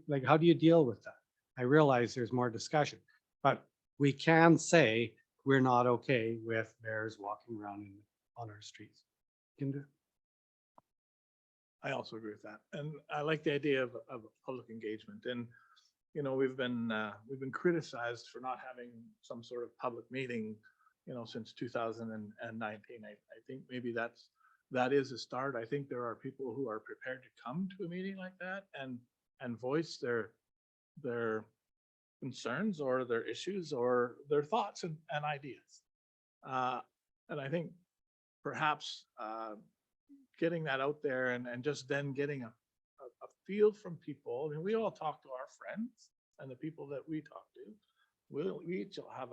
Like, how do you deal with that? I realize there's more discussion, but we can say we're not okay with bears walking around on our streets. Can do. I also agree with that. And I like the idea of public engagement. And, you know, we've been criticized for not having some sort of public meeting, you know, since 2019. I think maybe that is a start. I think there are people who are prepared to come to a meeting like that and voice their concerns or their issues or their thoughts and ideas. And I think perhaps getting that out there and just then getting a feel from people. I mean, we all talk to our friends and the people that we talk to. We each will have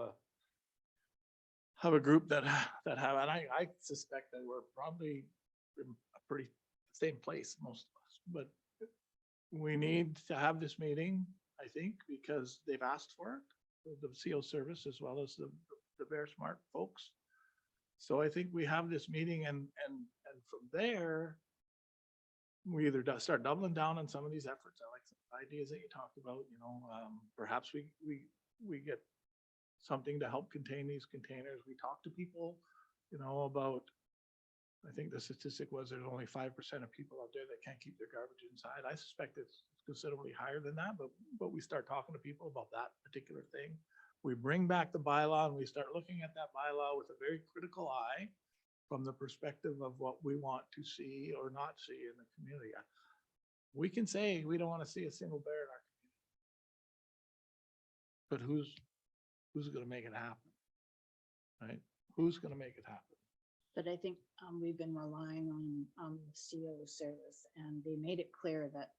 a group that have, and I suspect that we're probably in a pretty same place, most of us, but we need to have this meeting, I think, because they've asked for it, the CO service as well as the Bear Smart folks. So I think we have this meeting and from there, we either start doubling down on some of these efforts. I like some ideas that you talked about, you know, perhaps we get something to help contain these containers. We talk to people, you know, about, I think the statistic was there's only 5% of people out there that can't keep their garbage inside. I suspect it's considerably higher than that, but we start talking to people about that particular thing. We bring back the bylaw and we start looking at that bylaw with a very critical eye from the perspective of what we want to see or not see in the community. We can say we don't want to see a single bear in our community, but who's going to make it happen, right? Who's going to make it happen? But I think we've been relying on the CO service, and they made it clear that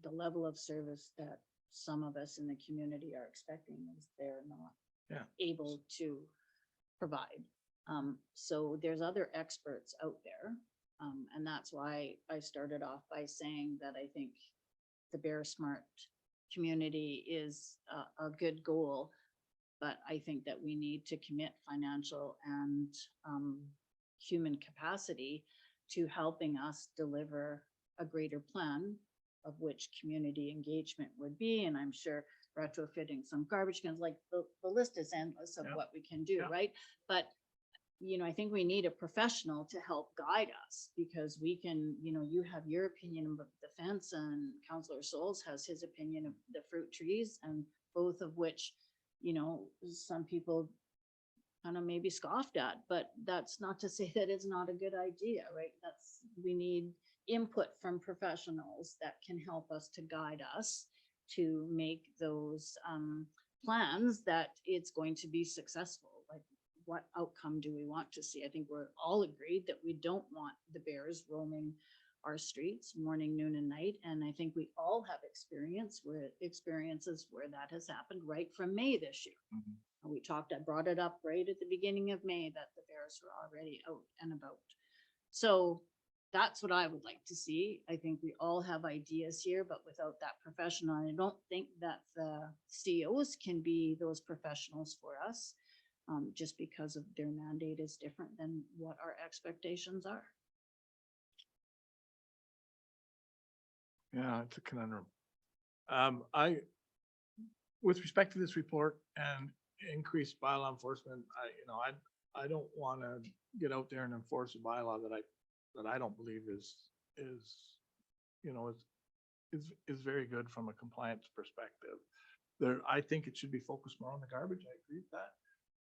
the level of service that some of us in the community are expecting is they're not able to provide. So there's other experts out there. And that's why I started off by saying that I think the Bear Smart community is a good goal, but I think that we need to commit financial and human capacity to helping us deliver a greater plan of which community engagement would be. And I'm sure retrofitting some garbage cans, like the list is endless of what we can do, right? But I think we need a professional to help guide us because we can, you have your opinion about the fence and Counselor Souls has his opinion of the fruit trees and both of which, some people kind of maybe scoffed at, but that's not to say that it's not a good idea, right? We need input from professionals that can help us to guide us to make those plans that it's going to be successful. Like, what outcome do we want to see? I think we're all agreed that we don't want the bears roaming our streets morning, noon, and night. And I think we all have experiences where that has happened right from May this year. I brought it up right at the beginning of May that the bears were already out and about. So that's what I would like to see. I think we all have ideas here, but without that professional, I don't think that the COs can be those professionals for us, just because of their mandate is different than what our expectations are. Yeah, it's a conundrum. With respect to this report and increased bylaw enforcement, I don't want to get out there and enforce a bylaw that I don't believe is very good from a compliance perspective. I think it should be focused more on the garbage. I agree with that.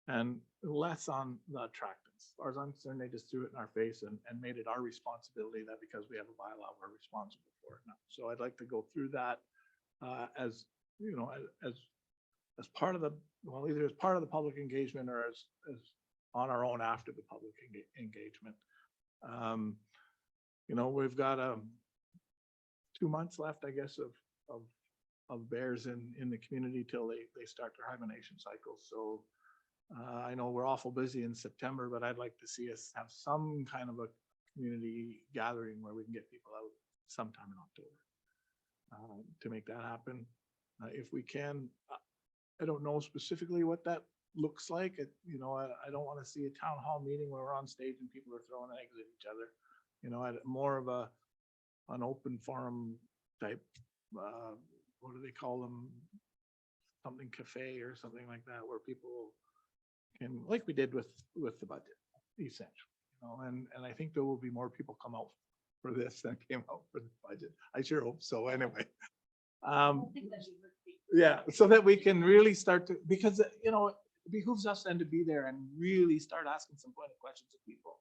And less on the attractants. As far as I'm concerned, they just threw it in our face and made it our responsibility that because we have a bylaw, we're responsible for it now. So I'd like to go through that as part of either as part of the public engagement or as on our own after the public engagement. We've got 2 months left, I guess, of bears in the community till they start their hibernation cycle. So I know we're awful busy in September, but I'd like to see us have some kind of a community gathering where we can get people out sometime in October to make that happen. If we can, I don't know specifically what that looks like. I don't want to see a town hall meeting where we're on stage and people are throwing eggs at each other. More of an open forum type, what do they call them? Something cafe or something like that, where people can, like we did with the budget, essentially. And I think there will be more people come out for this than came out for the budget. I sure hope so. Anyway. Yeah, so that we can really start to, because it behooves us then to be there and really start asking some pointed questions of people,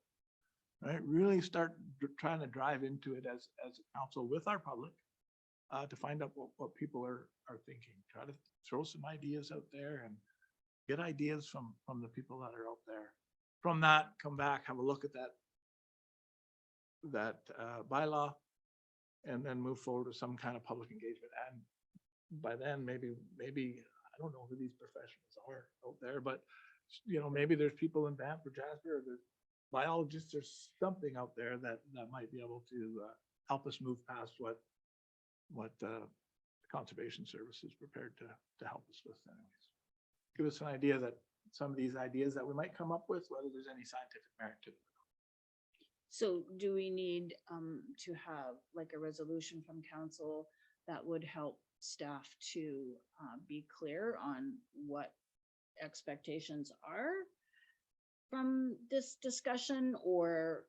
right? Really start trying to drive into it as a council with our public to find out what people are thinking. Try to throw some ideas out there and get ideas from the people that are out there. From that, come back, have a look at that bylaw, and then move forward with some kind of public engagement. And by then, maybe I don't know who these professionals are out there, but maybe there's people in Banff or Jasper, or there's biologists or something out there that might be able to help us move past what the Conservation Service is prepared to help us with anyways. Give us an idea that some of these ideas that we might come up with, whether there's any scientific merit to them. So do we need to have like a resolution from council that would help staff to be clear on what expectations are from this discussion? Or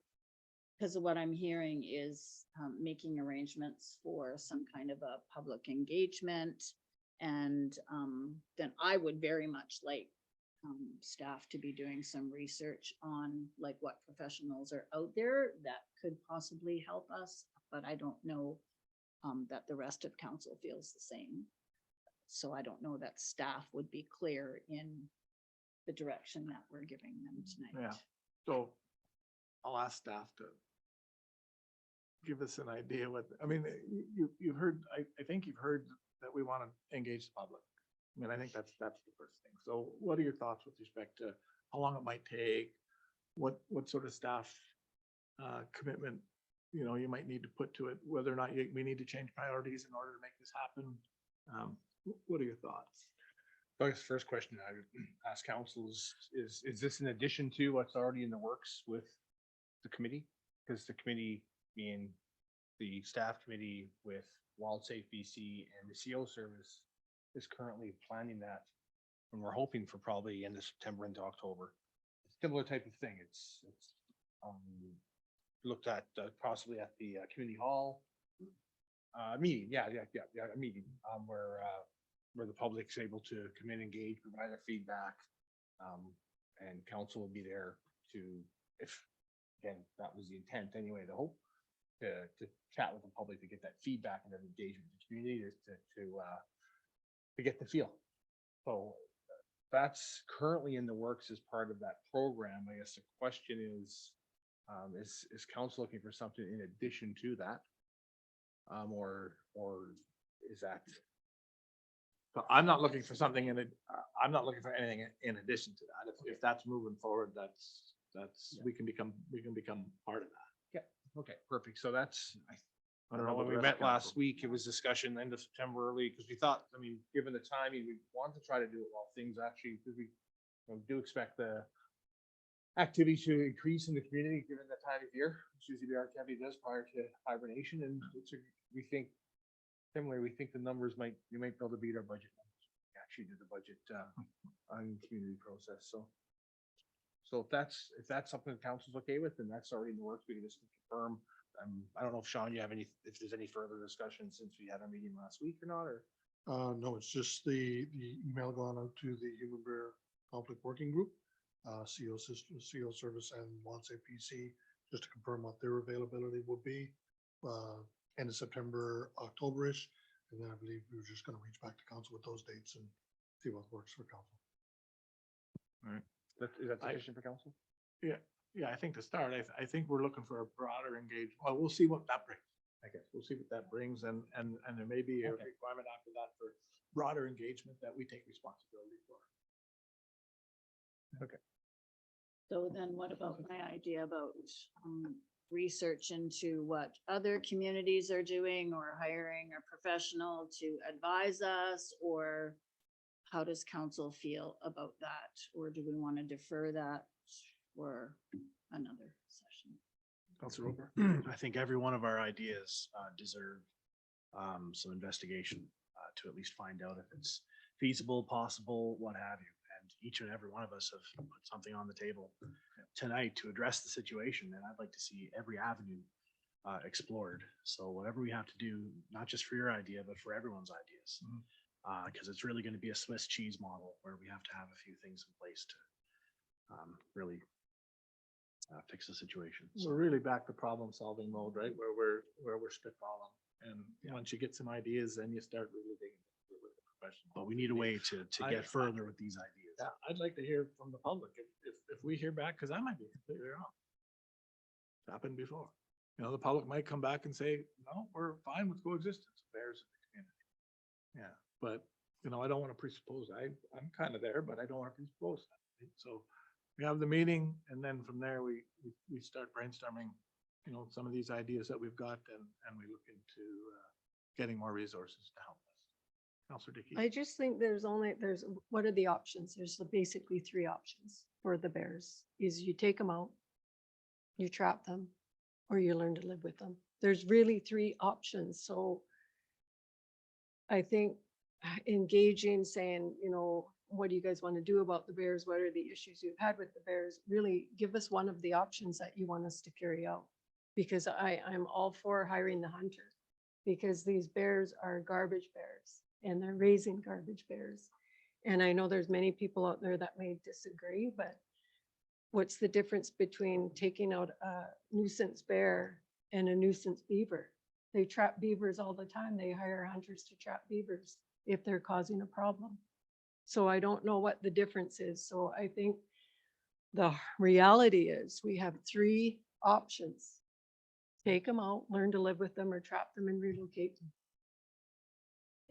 because of what I'm hearing is making arrangements for some kind of a public engagement. And then I would very much like staff to be doing some research on like what professionals are out there that could possibly help us, but I don't know that the rest of council feels the same. So I don't know that staff would be clear in the direction that we're giving them tonight. Yeah. So I'll ask staff to give us an idea you've heard, I think you've heard that we want to engage the public. I think that's the first thing. So what are your thoughts with respect to how long it might take? What sort of staff commitment, you might need to put to it, whether or not we need to change priorities in order to make this happen? What are your thoughts? I guess the first question I would ask council is this in addition to what's already in the works with the committee? Because the committee being the staff committee with Wildsafe BC and the CO service is currently planning that. And we're hoping for probably end of September into October. similar type of thing. It's looked at possibly at the community hall meeting. A meeting where the public's able to come in, engage, provide their feedback. And council will be there to, if, again, that was the intent anyway, the hope, to chat with the public, to get that feedback and that engagement with the community, to get the feel. So that's currently in the works as part of that program. I guess the question is council looking for something in addition to that? Or is that? So I'm not looking for something in it. I'm not looking for anything in addition to that. If that's moving forward, that's, we can become part of that. Yeah. Okay, perfect. So that's, I don't know, when we met last week, it was discussion end of September early, because we thought, I mean, given the timing, we wanted to try to do it while things actually, because we do expect the activity to increase in the community, given the time of year, which usually our activity does prior to hibernation, and we think, similarly, we think the numbers we might be able to beat our budget numbers. We actually do the budget on community process, so if that's something the council's okay with, then that's already in the works. We can just confirm. I don't know if Sean, you have if there's any further discussion since we had our meeting last week or not, or? No, it's just the email gone out to the Human Bear Conflict Working Group, CO system, CO Service and Wansay PC, just to confirm what their availability will be, end of September, October-ish. And then I believe we were just gonna reach back to council with those dates and see what works for council. All right. Is that sufficient for council? Yeah, I think to start, I think we're looking for a broader engagement. Well, we'll see what that brings. I guess we'll see what that brings, and there may be a Okay. requirement after that for broader engagement that we take responsibility for. So then what about my idea about research into what other communities are doing, or hiring a professional to advise us? Or how does council feel about that? Or do we want to defer that for another session? Councilor Roper? I think every one of our ideas deserve some investigation to at least find out if it's feasible, possible, what have you. And each and every one of us have put something on the table tonight to address the situation. And I'd like to see every avenue explored. So whatever we have to do, not just for your idea, but for everyone's ideas. Because it's really going to be a Swiss cheese model where we have to have a few things in place to really fix the situation. So we're really back to problem solving mode, right? Where we're spitballing. And once you get some ideas, then you start really digging into it with the professional. But we need a way to get further with these ideas. Yeah, I'd like to hear from the public if we hear back, because I might be completely wrong. It's happened before. You know, the public might come back and say, no, we're fine with coexistence of bears in the community. Yeah, but you know, I don't want to presuppose. I'm kind of there, but I don't want to presuppose that. Right? So we have the meeting, and then from there we start brainstorming, you know, some of these ideas that we've got, and we look into getting more resources to help us. Councilor Dickey. I just think what are the options? There's basically three options for the bears. Is you take them out, you trap them, or you learn to live with them. There's really three options. So I think engaging, saying, you know, what do you guys want to do about the bears? What are the issues you've had with the bears? Really give us one of the options that you want us to carry out. Because I'm all for hiring the hunter, because these bears are garbage bears and they're raising garbage bears. And I know there's many people out there that may disagree, but what's the difference between taking out a nuisance bear and a nuisance beaver? They trap beavers all the time. They hire hunters to trap beavers if they're causing a problem. So I don't know what the difference is. So I think the reality is we have three options. Take them out, learn to live with them, or trap them and relocate them.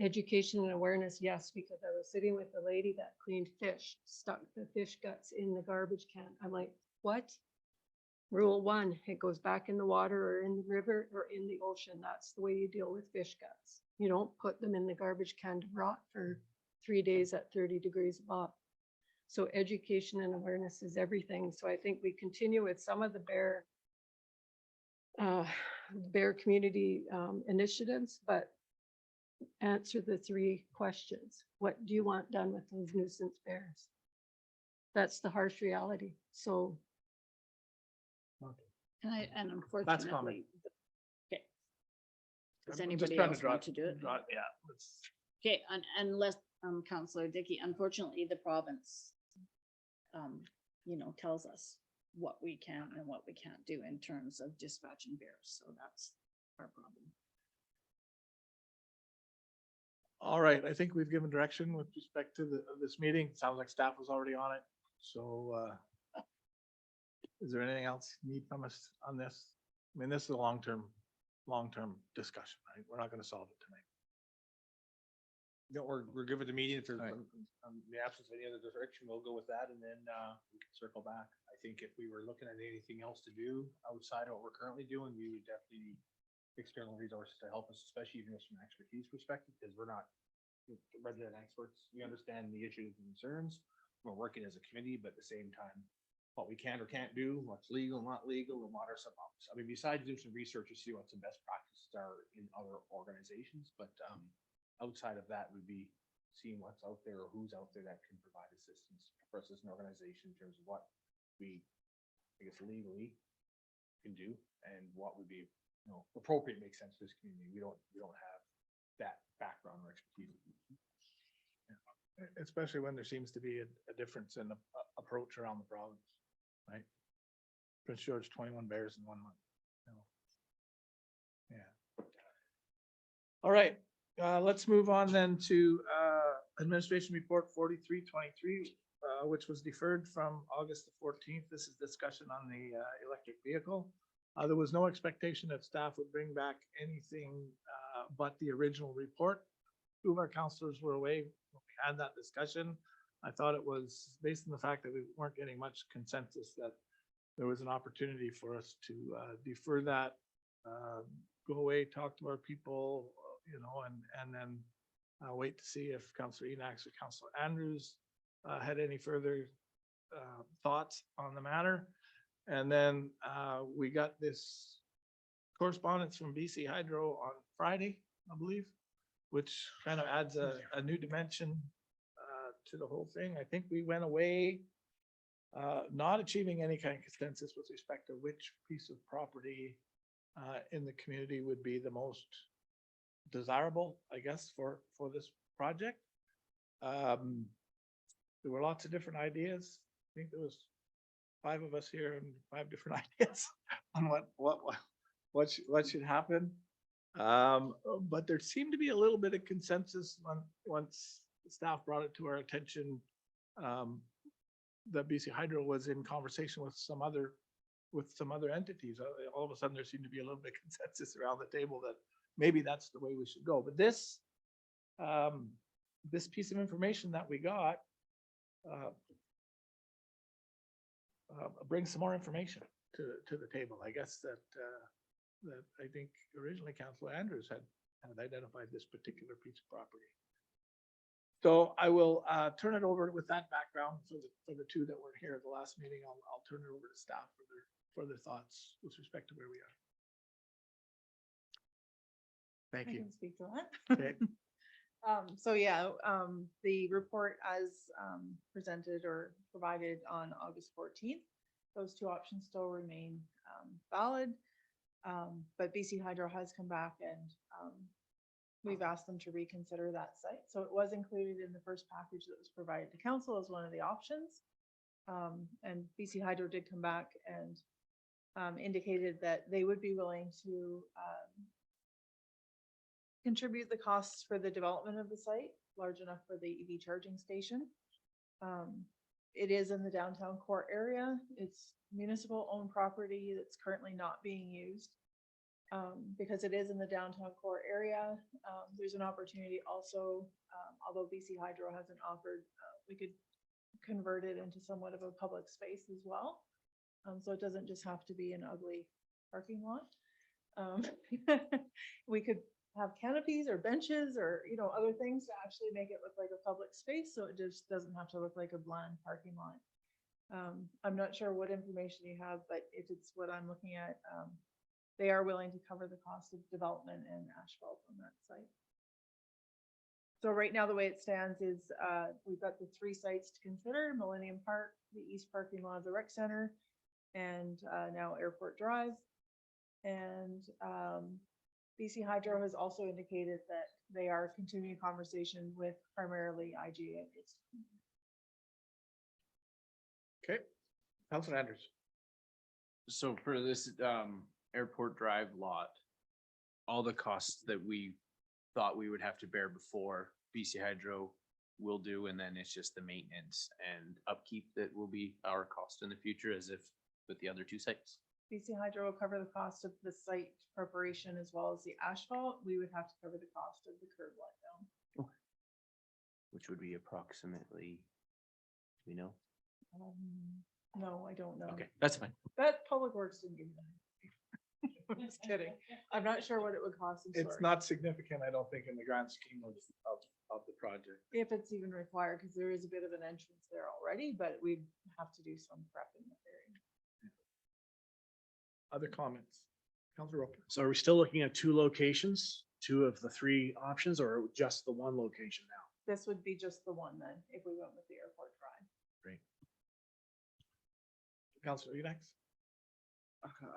Education and awareness, yes, because I was sitting with a lady that cleaned fish, stuck the fish guts in the garbage can. I'm like, what? Rule 1, it goes back in the water or in the river or in the ocean. That's the way you deal with fish guts. You don't put them in the garbage can to rot for 3 days at 30 degrees above. So education and awareness is everything. So I think we continue with some of the bear community initiatives, but answer the three questions. What do you want done with those nuisance bears? That's the harsh reality. So And unfortunately. Okay. Does I'm just anybody trying to else want to do it? Yeah. let's- Okay, unless, Counselor Dickey, unfortunately, the province, tells us what we can and what we can't do in terms of dispatching bears, so that's our problem. All right, I think we've given direction with respect to this meeting. Sounds like staff was already on it. So, is there anything else you need from us on this? I mean, this is a long-term discussion, right? We're not gonna solve it tonight. No, we're good with the meeting. If there's, Right. in the absence of any other direction, we'll go with that and then, we can circle back. I think if we were looking at anything else to do outside of what we're currently doing, we would definitely need external resources to help us, especially even from an expertise perspective, because we're not resident experts. We understand the issues and concerns. We're working as a committee, but at the same time, what we can or can't do, what's legal, not legal, and what are some, I mean, besides doing some research to see what some best practices are in other organizations, but, outside of that would be seeing what's out there or who's out there that can provide assistance for us as an organization in terms of what we, I guess, legally can do and what would be, appropriate, makes sense to this community. We don't have that background or expertise. Especially when there seems to be a difference in the approach around the province, right? Prince George, 21 bears in 1 month. Yeah. All right, let's move on then to Administration Report 4323, which was deferred from August the 14th. This is discussion on the electric vehicle. There was no expectation that staff would bring back anything but the original report. Two of our counselors were away when we had that discussion. I thought it was based on the fact that we weren't getting much consensus that there was an opportunity for us to defer that, go away, talk to our people, and then wait to see if Councillor Enax or Councillor Andrews had any further thoughts on the matter. And then we got this correspondence from BC Hydro on Friday, I believe, which kind of adds a new dimension to the whole thing. I think we went away not achieving any kind of consensus with respect to which piece of property in the community would be the most desirable, I guess, for this project. There were lots of different ideas. I think there was 5 of us here and 5 different ideas on what should happen. But there seemed to be a little bit of consensus once staff brought it to our attention, that BC Hydro was in conversation with some other entities. All of a sudden, there seemed to be a little bit of consensus around the table that maybe that's the way we should go. But this piece of information that we got brings some more information to the table. I guess that I think originally Councillor Andrews had identified this particular piece of property. So I will turn it over with that background for the 2 that were here at the last meeting. I'll turn it over to staff for their thoughts with respect to where we are. Thank I you. can speak to that. Okay. The report as presented or provided on August 14th, those 2 options still remain valid. But BC Hydro has come back and we've asked them to reconsider that site. So it was included in the first package that was provided to council as one of the options. And BC Hydro did come back and indicated that they would be willing to contribute the costs for the development of the site, large enough for the EV charging station. It is in the downtown core area. It's municipal owned property that's currently not being used. Because it is in the downtown core area, there's an opportunity also, although BC Hydro hasn't offered, we could convert it into somewhat of a public space as well. So it doesn't just have to be an ugly parking lot. We could have canopies or benches or, other things to actually make it look like a public space. So it just doesn't have to look like a bland parking lot. I'm not sure what information you have, but if it's what I'm looking at, they are willing to cover the cost of development and asphalt on that site. So right now, the way it stands is, we've got the three sites to consider: Millennium Park, the east parking lot of the rec center, and, now Airport Drive. And, BC Hydro has also indicated that they are continuing conversation with primarily IGA at this time. Okay, Councilor Anders. So for this, Airport Drive lot, all the costs that we thought we would have to bear before, BC Hydro will do, and then it's just the maintenance and upkeep that will be our cost in the future, as if with the other two sites. BC Hydro will cover the cost of the site preparation as well as the asphalt. We would have to cover the cost of the curb let down. Which would be approximately, you know? No, I don't know. Okay, that's fine. That Public Works didn't give me that. Just kidding. I'm not sure what it would cost. I'm It's sorry. not significant, I don't think, in the grand scheme of the project. If it's even required, because there is a bit of an entrance there already, but we'd have to do some prep in that area. Other comments? Councilor Roper. So are we still looking at two locations, two of the three options, or just the one location now? This would be just the one then, if we went with the Airport Drive. Great. Councilor Eubanks.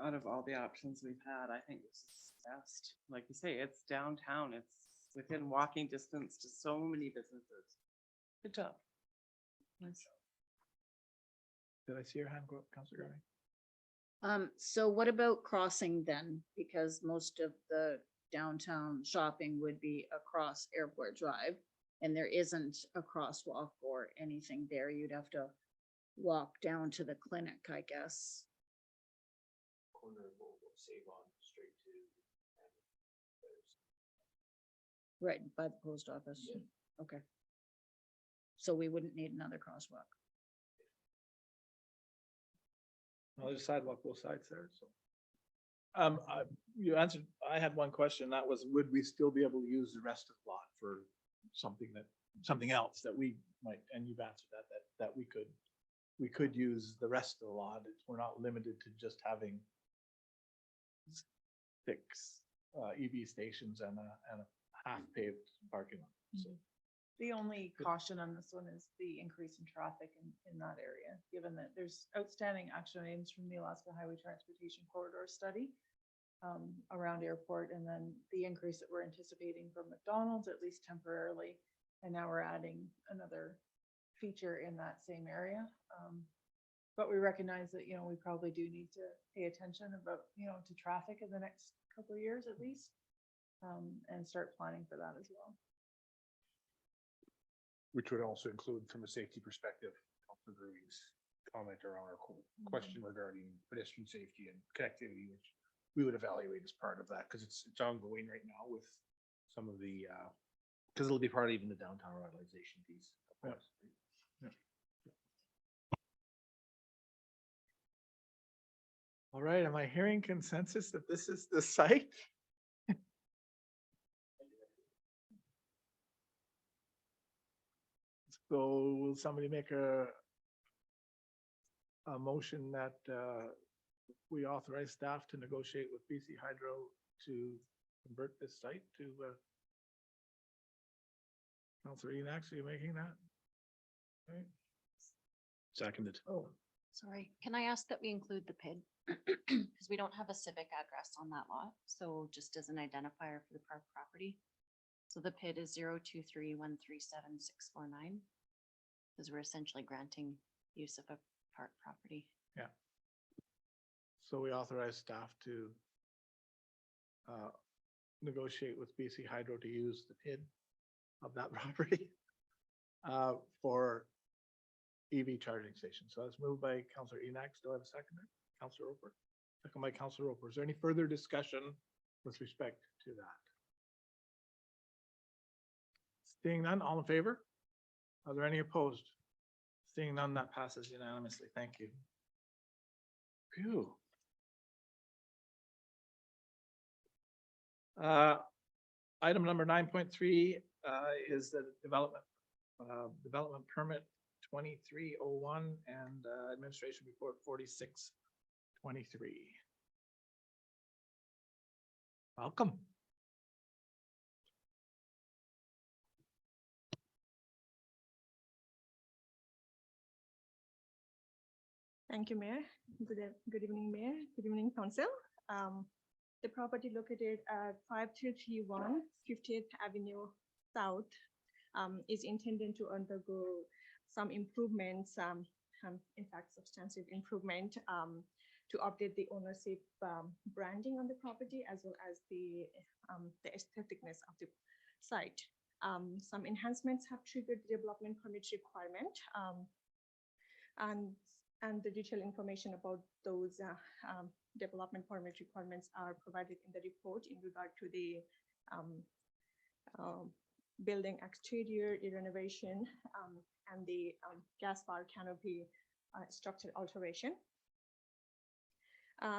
Out of all the options we've had, I think this is best. Like you say, it's downtown. It's within walking distance to so many businesses. Good job. Did I see your hand go up, Councilor Garvey? So what about crossing then? Because most of the downtown shopping would be across Airport Drive. And there isn't a crosswalk or anything there. You'd have to walk down to the clinic, I guess. Corner of save on straight to. Right, by the post office. Okay. So we wouldn't need another crosswalk. Well, there's a sidewalk both sides there, so. You answered, I had one question, that was, would we still be able to use the rest of the lot for something else that we might, and you've answered that we could use the rest of the lot. We're not limited to just having 6 EV stations and a half paved parking lot, so. The only caution on this one is the increase in traffic in that area, given that there's outstanding action items from the Alaska Highway Transportation Corridor Study around airport, and then the increase that we're anticipating from McDonald's, at least temporarily. And now we're adding another feature in that same area. But we recognize that, we probably do need to pay attention about, to traffic in the next couple of years at least, and start planning for that as well. Which would also include, from a safety perspective, Councilor Gruey's comment around our question regarding pedestrian safety and connectivity, which we would evaluate as part of that, because it's ongoing right now with some of the, because it'll be part of even the downtown revitalization piece. Of course. All right, am I hearing consensus that this is the site? So will somebody make a motion that we authorize staff to negotiate with BC Hydro to convert this site to Councilor Enox, are you making that? Right. Seconded. Oh, Sorry, can I ask that we include the PID? Because we don't have a civic address on that lot, so just as an identifier for the park property. So the PID is 023137649. Because we're essentially granting use of a park property. yeah. So we authorize staff to negotiate with BC Hydro to use the PID of that property for EV charging stations. So that's moved by Councilor Enox. Do I have a seconder? Councilor Roper. Second by Councilor Roper. Is there any further discussion with respect to that? Seeing none, all in favor? Are there any opposed? Seeing none, that passes unanimously. Thank you. Phew. Item number 9.3 is the development permit 2301 and administration report 4623. Welcome. Thank you, Mayor. Good evening, Mayor. Good evening, Council. The property located at 5331 50th Avenue South is intended to undergo some improvements, in fact, substantive improvement to update the ownership branding on the property as well as the aestheticness of the site. Some enhancements have triggered the development permit requirement. And the detailed information about those development permit requirements are provided in the report in regard to the building exterior, the renovation, and the gas fire canopy structure alteration.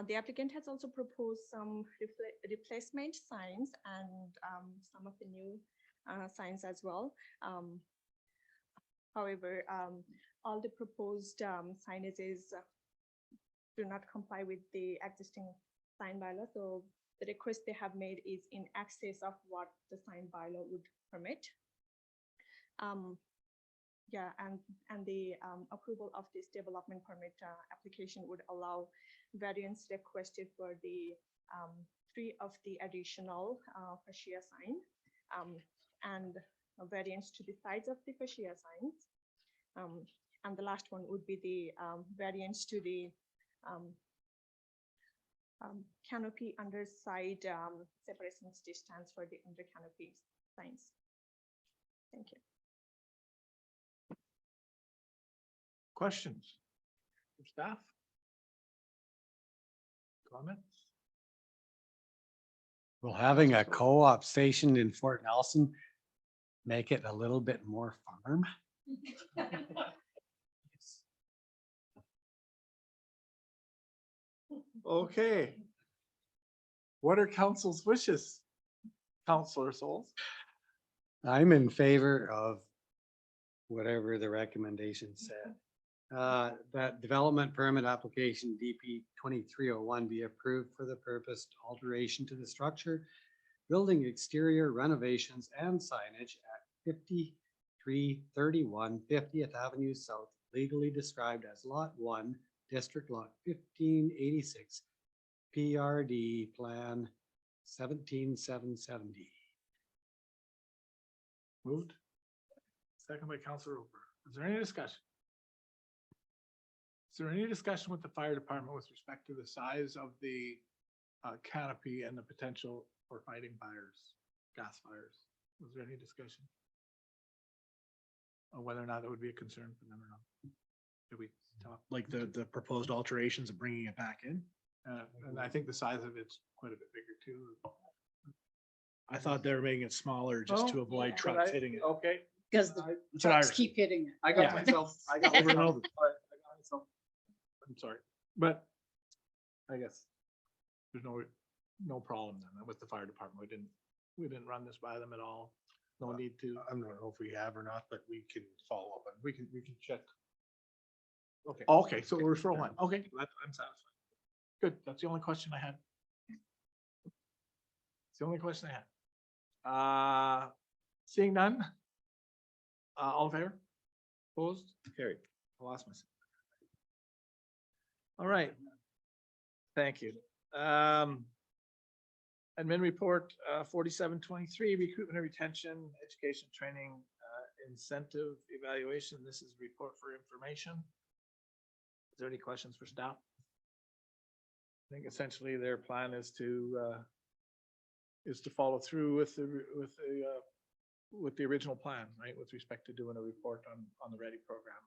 The applicant has also proposed some replacement signs and some of the new signs as well. However, all the proposed signages do not comply with the existing sign bylaw. So the request they have made is in excess of what the sign bylaw would permit. Yeah, and the approval of this development permit application would allow variance requested for the 3 of the additional fascia sign and a variance to the sides of the fascia signs. And the last one would be the variance to the canopy underside separation distance for the under canopy signs. Thank you. Questions from staff? Comments? Will having a co-op station in Fort Nelson make it a little bit more farm? Okay. What are council's wishes? Councilor Souls? I'm in favor of whatever the recommendation said. That development permit application DP 2301 be approved for the purpose alteration to the structure, building exterior renovations and signage at 5331 50th Avenue South, legally described as Lot 1, District Lot 1586, PRD Plan 17770. Moved. Second by Councilor Roper. Is there any discussion? Is there any discussion with the fire department with respect to the size of the canopy and the potential for fighting fires, gas fires? Was there any discussion? Or whether or not it would be a concern for them or not? Did we talk? Like the proposed alterations of bringing it back in? And I think the size of it's quite a bit bigger too. I thought they were making it smaller just to Oh, avoid yeah. trucks hitting it. Okay. Because the That's what I trucks heard. keep hitting it. I got Yeah. myself, I got Over and myself, over. I'm sorry, but I guess there's no problem then with the fire department. We didn't run this by them at all. No need to. I don't know if we have or not, but we can follow up and we can check. Okay. Okay, so we're referral one. Okay, I'm satisfied. Good. That's the only question I had. It's the only question I had. Seeing none. All in favor? Opposed? Carried. I lost myself. All right. Thank you. Admin report 4723, recruitment and retention, education, training, incentive evaluation. This is report for information. Is there any questions for staff? I think essentially their plan is to follow through with the original plan, right? With respect to doing a report on the READY program.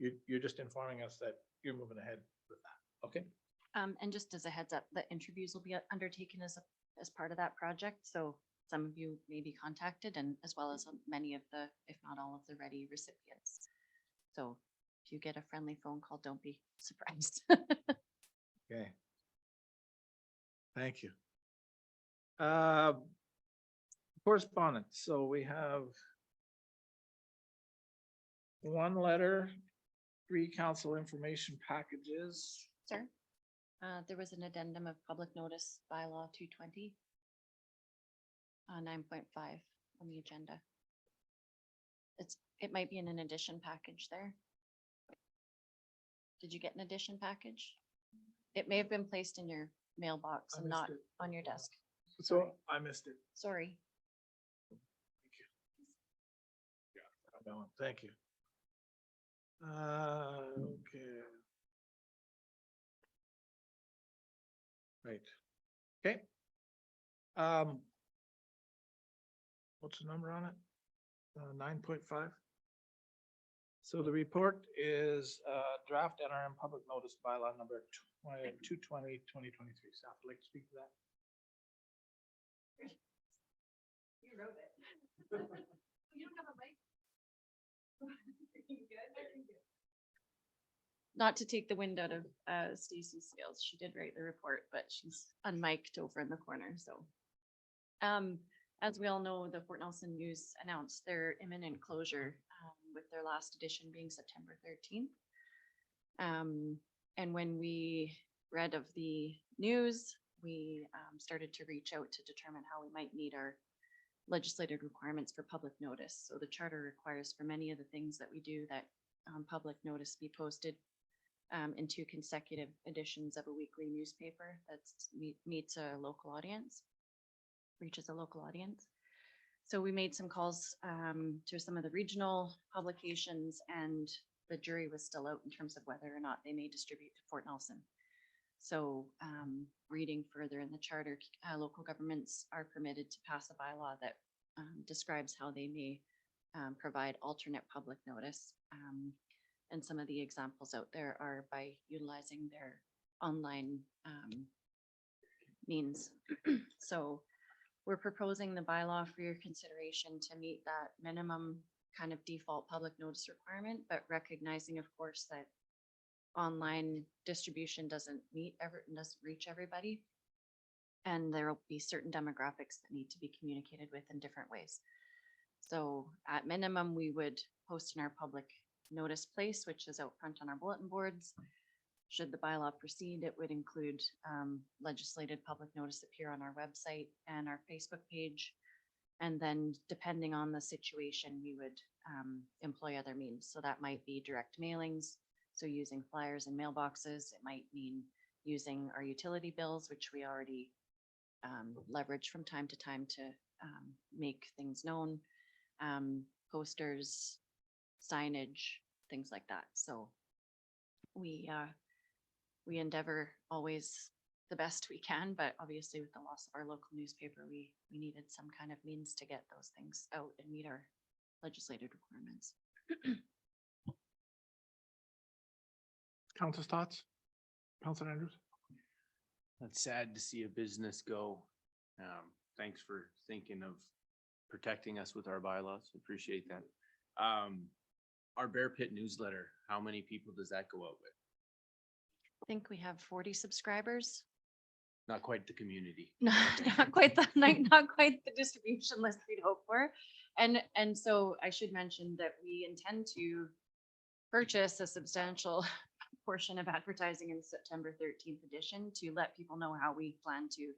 And you're just informing us that you're moving ahead with that. Okay. And just as a heads up, the interviews will be undertaken as part of that project. So some of you may be contacted and as well as many of the, if not all of the READY recipients. So if you get a friendly phone call, don't be surprised. Okay. Thank you. Correspondence. So we have one letter, 3 council information packages. Sir, there was an addendum of public notice bylaw 220. 9.5 on the agenda. It might be in an addition package there. Did you get an edition package? It may have been placed in your mailbox I and missed not it. on your desk. So I missed it. Sorry. No, thank you. Okay. Right. Okay. What's the number on it? 9.5. So the report is draft NRM public notice bylaw number 220, 2023. Staff would like to speak to that. You wrote it. You don't have a mic? Not to take the wind out of Stacy's sails, she did write the report, but she's unmiked over in the corner, so. As we all know, the Fort Nelson News announced their imminent closure with their last edition being September 13th. And when we read of the news, we started to reach out to determine how we might meet our legislative requirements for public notice. So the charter requires for many of the things that we do that public notice be posted in 2 consecutive editions of a weekly newspaper that meets a local audience, reaches a local audience. So we made some calls to some of the regional publications, and the jury was still out in terms of whether or not they may distribute to Fort Nelson. So reading further in the charter, local governments are permitted to pass a bylaw that describes how they may provide alternate public notice. And some of the examples out there are by utilizing their online means. So we're proposing the bylaw for your consideration to meet that minimum kind of default public notice requirement, but recognizing, of course, that online distribution doesn't reach everybody. And there will be certain demographics that need to be communicated with in different ways. So at minimum, we would post in our public notice place, which is out front on our bulletin boards. Should the bylaw proceed, it would include legislated public notice appear on our website and our Facebook page. And then depending on the situation, we would employ other means. So that might be direct mailings. So using flyers and mailboxes, it might mean using our utility bills, which we already leverage from time to time to make things known, posters, signage, things like that. So we endeavor always the best we can, but obviously with the loss of our local newspaper, we needed some kind of means to get those things out and meet our legislative requirements. Council's thoughts? Councilor Andrews? It's sad to see a business go. Thanks for thinking of protecting us with our bylaws. Appreciate that. Our Bear Pit newsletter, how many people does that go out with? I think we have 40 subscribers. Not quite the community. Not quite not quite the distribution list we'd hope for. And so I should mention that we intend to purchase a substantial portion of advertising in the September 13th edition to let people know how we plan to,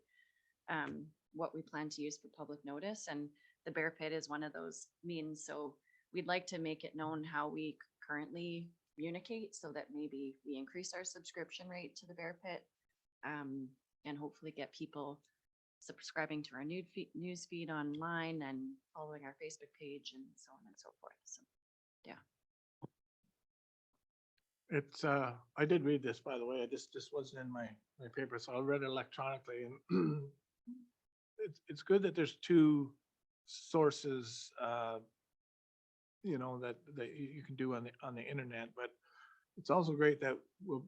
what we plan to use for public notice. And the Bear Pit is one of those means. So we'd like to make it known how we currently communicate so that maybe we increase our subscription rate to the Bear Pit, and hopefully get people subscribing to our news feed online and following our Facebook page and so on and so forth. So, yeah. It's, I did read this, by the way. This wasn't in my paper, so I read it electronically, and it's good that there's 2 sources, you know, that you can do on the internet, but it's also great that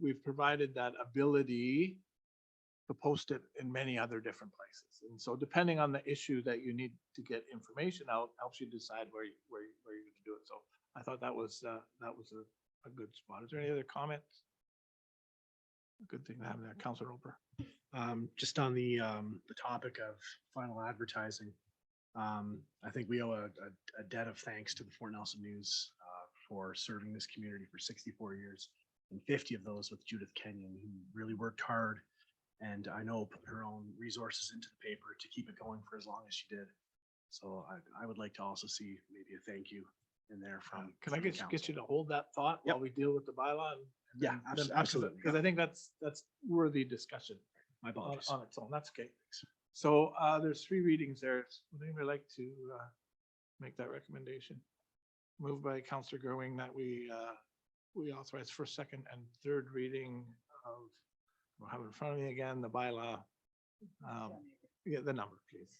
we've provided that ability to post it in many other different places. And so depending on the issue that you need to get information out, helps you decide where you're going to do it. So I thought that was a good spot. Is there any other comments? A good thing to have there. Councilor Roper. Just on the topic of final advertising, I think we owe a debt of thanks to the Fort Nelson News for serving this community for 64 years, and 50 of those with Judith Kenyon, who really worked hard, and I know put her own resources into the paper to keep it going for as long as she did. So I would like to also see maybe a thank you in there from. Can I the get council. you to hold that thought while we deal with the bylaw? Yeah, absolutely. Because I think that's worthy discussion My on, apologies. on its own. That's okay. So, there's 3 readings there. Would anybody like to, make that recommendation? Moved by Counselor Gerwing that we authorize first, second, and third reading of, I'll have it in front of me again, the bylaw. Yeah, the number, please.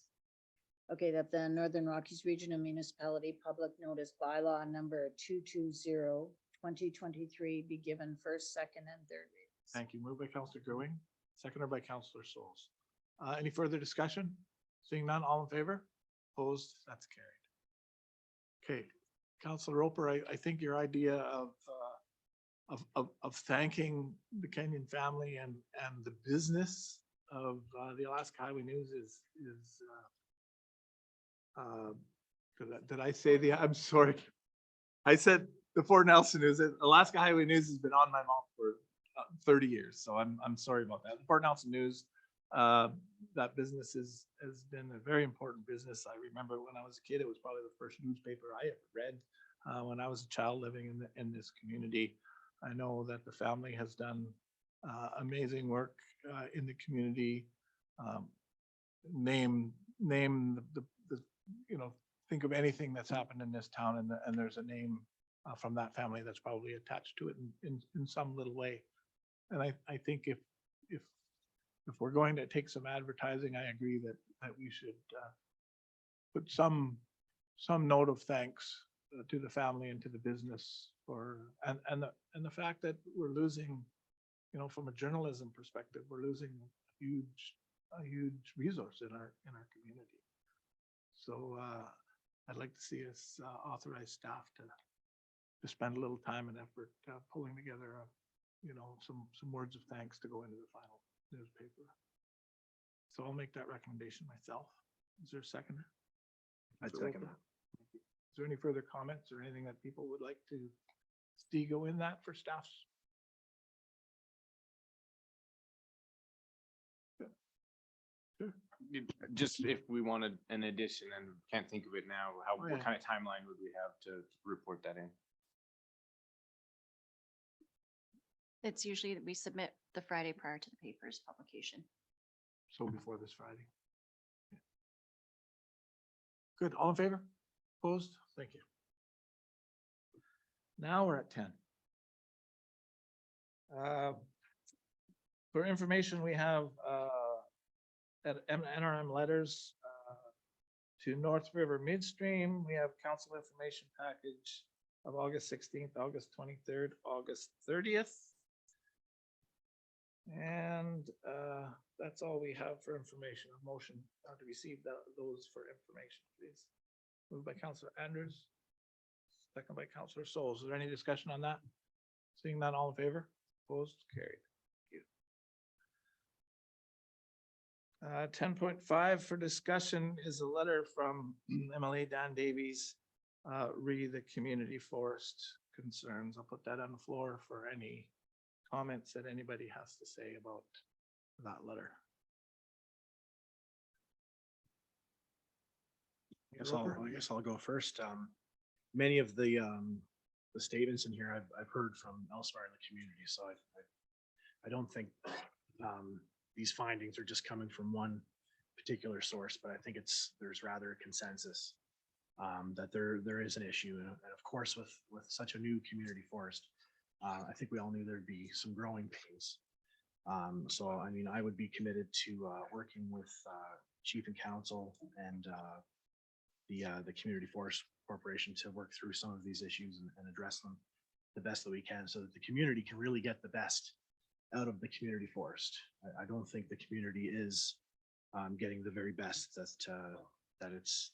Okay, that the Northern Rockies Regional Municipality Public Notice Bylaw number 220/2023 be given first, second, and third readings. Thank you. Moved by Counselor Gerwing, seconded by Counselor Souls. Any further discussion? Seeing none, all in favor? Opposed? That's carried. Okay, Counselor Roper, I think your idea of thanking the Kenyon family and the business of the Alaska Highway News is did I say I'm sorry. I said the Fort Nelson News, Alaska Highway News has been on my mouth for 30 years, so I'm sorry about that. The Fort Nelson News, that business has been a very important business. I remember when I was a kid, it was probably the first newspaper I ever read when I was a child living in this community. I know that the family has done amazing work in the community. Name the think of anything that's happened in this town and there's a name from that family that's probably attached to it in some little way. And I think if we're going to take some advertising, I agree that we should put some note of thanks to the family and to the business for and the fact that we're losing, from a journalism perspective, we're losing a huge resource in our community. So I'd like to see us authorize staff to spend a little time and effort pulling together some words of thanks to go into the final newspaper. So I'll make that recommendation myself. Is there a seconder? I'd second that. Is there any further comments or anything that people would like to see go in that for staffs? Just if we wanted an addition and can't think of it now, Oh, yeah. what kind of timeline would we have to report that in? It's usually that we submit the Friday prior to the paper's publication. So before this Friday. Good, all in favor? Opposed? Thank you. Now we're at 10. For information, we have at NRM letters to North River Midstream. We have council information package of August 16th, August 23rd, August 30th. And that's all we have for information. A motion to receive those for information, please. Moved by Councillor Andrews, second by Councillor Souls. Is there any discussion on that? Seeing none, all in favor? Opposed? Carried. Thank you. 10.5 for discussion is a letter from MLA Dan Davies, re the community forest concerns. I'll put that on the floor for any comments that anybody has to say about that letter. I guess I'll go first. Many of the statements in here I've heard from elsewhere in the community, so I don't think these findings are just coming from one particular source, but I think there's rather a consensus that there is an issue, and of course with such a new community forest, I think we all knew there'd be some growing pains. So I mean, I would be committed to working with Chief and Council and the Community Forest Corporation to work through some of these issues and address them the best that we can, so that the community can really get the best out of the community forest. I don't think the community is getting the very best that it's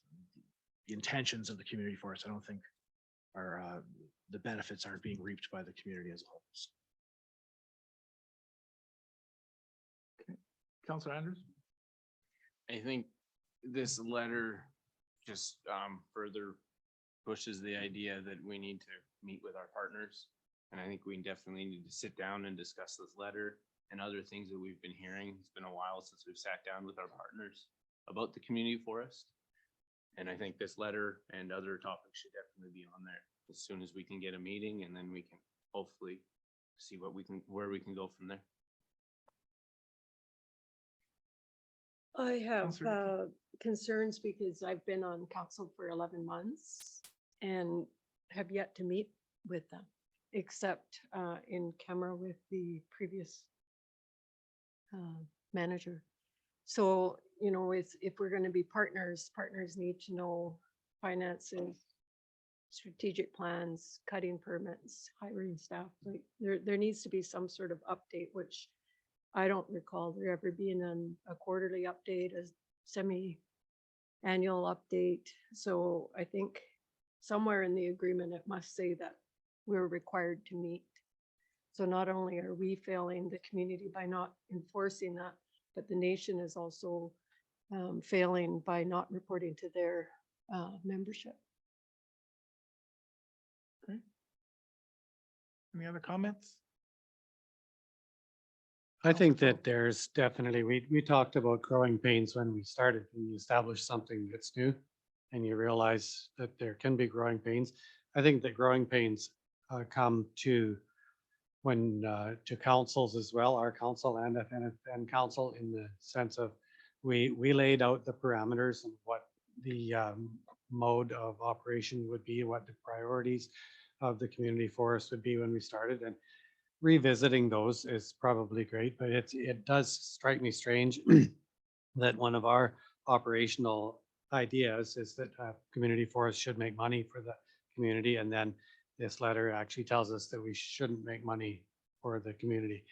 the intentions of the community forest. I don't think are the benefits aren't being reaped by the community as a whole. Councillor Andrews? I think this letter just further pushes the idea that we need to meet with our partners. And I think we definitely need to sit down and discuss this letter and other things that we've been hearing. It's been a while since we've sat down with our partners about the community forest. And I think this letter and other topics should definitely be on there as soon as we can get a meeting, and then we can hopefully see what we can, where we can go from there. I have Counselor concerns because I've been on council for 11 months and have yet to meet with them, except in camera with the previous manager. So, you know, if we're going to be partners, partners need to know finances, strategic plans, cutting permits, hiring staff. Like there needs to be some sort of update, which I don't recall there ever being a quarterly update, a semi-annual update. So I think somewhere in the agreement, it must say that we're required to meet. So not only are we failing the community by not enforcing that, but the nation is also failing by not reporting to their membership. Any other comments? I think that there's definitely, we talked about growing pains when we started, when you establish something that's new and you realize that there can be growing pains. I think that growing pains come to when to councils as well, our council and FNFN council, in the sense of we laid out the parameters and what the mode of operation would be, what the priorities of the community forest would be when we started, and revisiting those is probably great, but it does strike me strange that one of our operational ideas is that community forest should make money for the community, and then this letter actually tells us that we shouldn't make money for the community.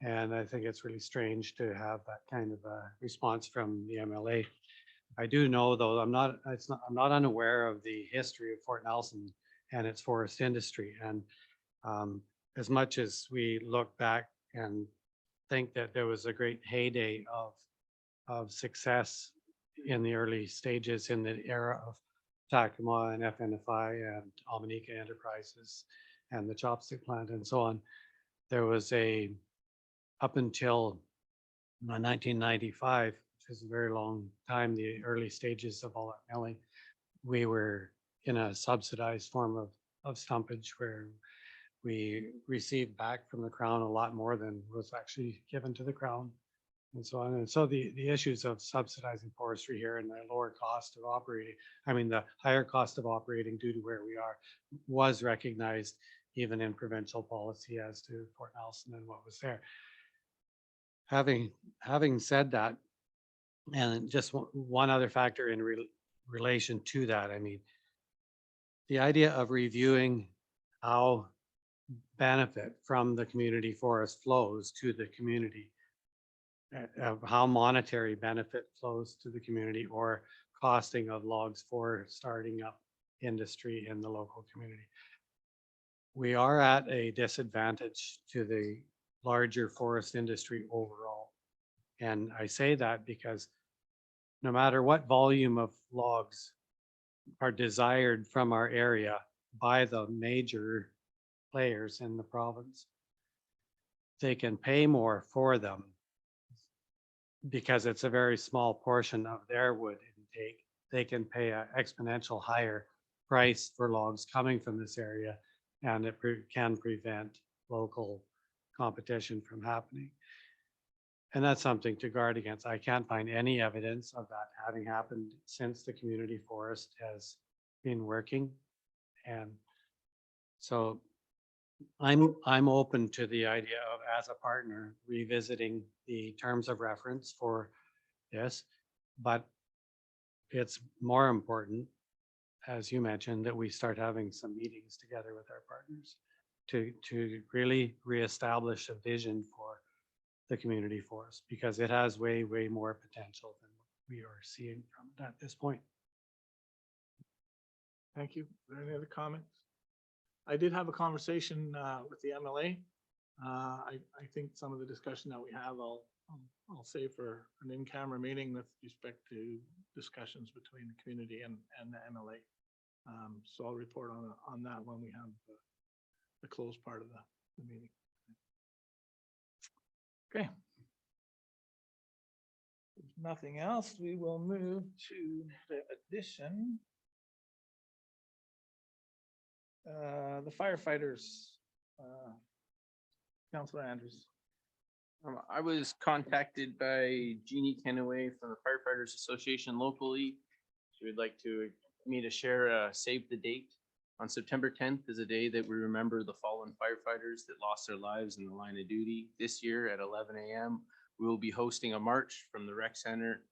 And I think it's really strange to have that kind of a response from the MLA. I do know, though, I'm not unaware of the history of Fort Nelson and its forest industry. And as much as we look back and think that there was a great heyday of success in the early stages in the era of Takima and FNFI and Almanica Enterprises and the Chopstick plant and so on, there was up until 1995, which is a very long time, the early stages of all that milling, we were in a subsidized form of stumpage where we received back from the Crown a lot more than was actually given to the Crown and so on. And so the issues of subsidizing forestry here and the lower cost of operating, I mean, the higher cost of operating due to where we are, was recognized even in provincial policy as to Fort Nelson and what was there. Having said that, and just one other factor in relation to that, I mean, the idea of reviewing how benefit from the community forest flows to the community, of how monetary benefit flows to the community, or costing of logs for starting up industry in the local community. We are at a disadvantage to the larger forest industry overall. And I say that because no matter what volume of logs are desired from our area by the major players in the province, they can pay more for them because it's a very small portion of their wood intake. They can pay an exponential higher price for logs coming from this area, and it can prevent local competition from happening. And that's something to guard against. I can't find any evidence of that having happened since the community forest has been working. And so I'm open to the idea of, as a partner, revisiting the terms of reference for this, but it's more important, as you mentioned, that we start having some meetings together with our partners to really reestablish a vision for the community forest, because it has way more potential than what we are seeing from it at this point. Thank you. Are there any other comments? I did have a conversation with the MLA. I think some of the discussion that we have, I'll save for an in-camera meeting with respect to discussions between the community and the MLA. So I'll report on that when we have the closed part of the meeting. Okay. If nothing else, we will move to the addition. The firefighters Councillor Andrews. I was contacted by Jeannie Kenaway from the Firefighters Association locally. She would like me to share a save the date. On September 10th is a day that we remember the fallen firefighters that lost their lives in the line of duty. This year at 11 a.m., we will be hosting a march from the rec center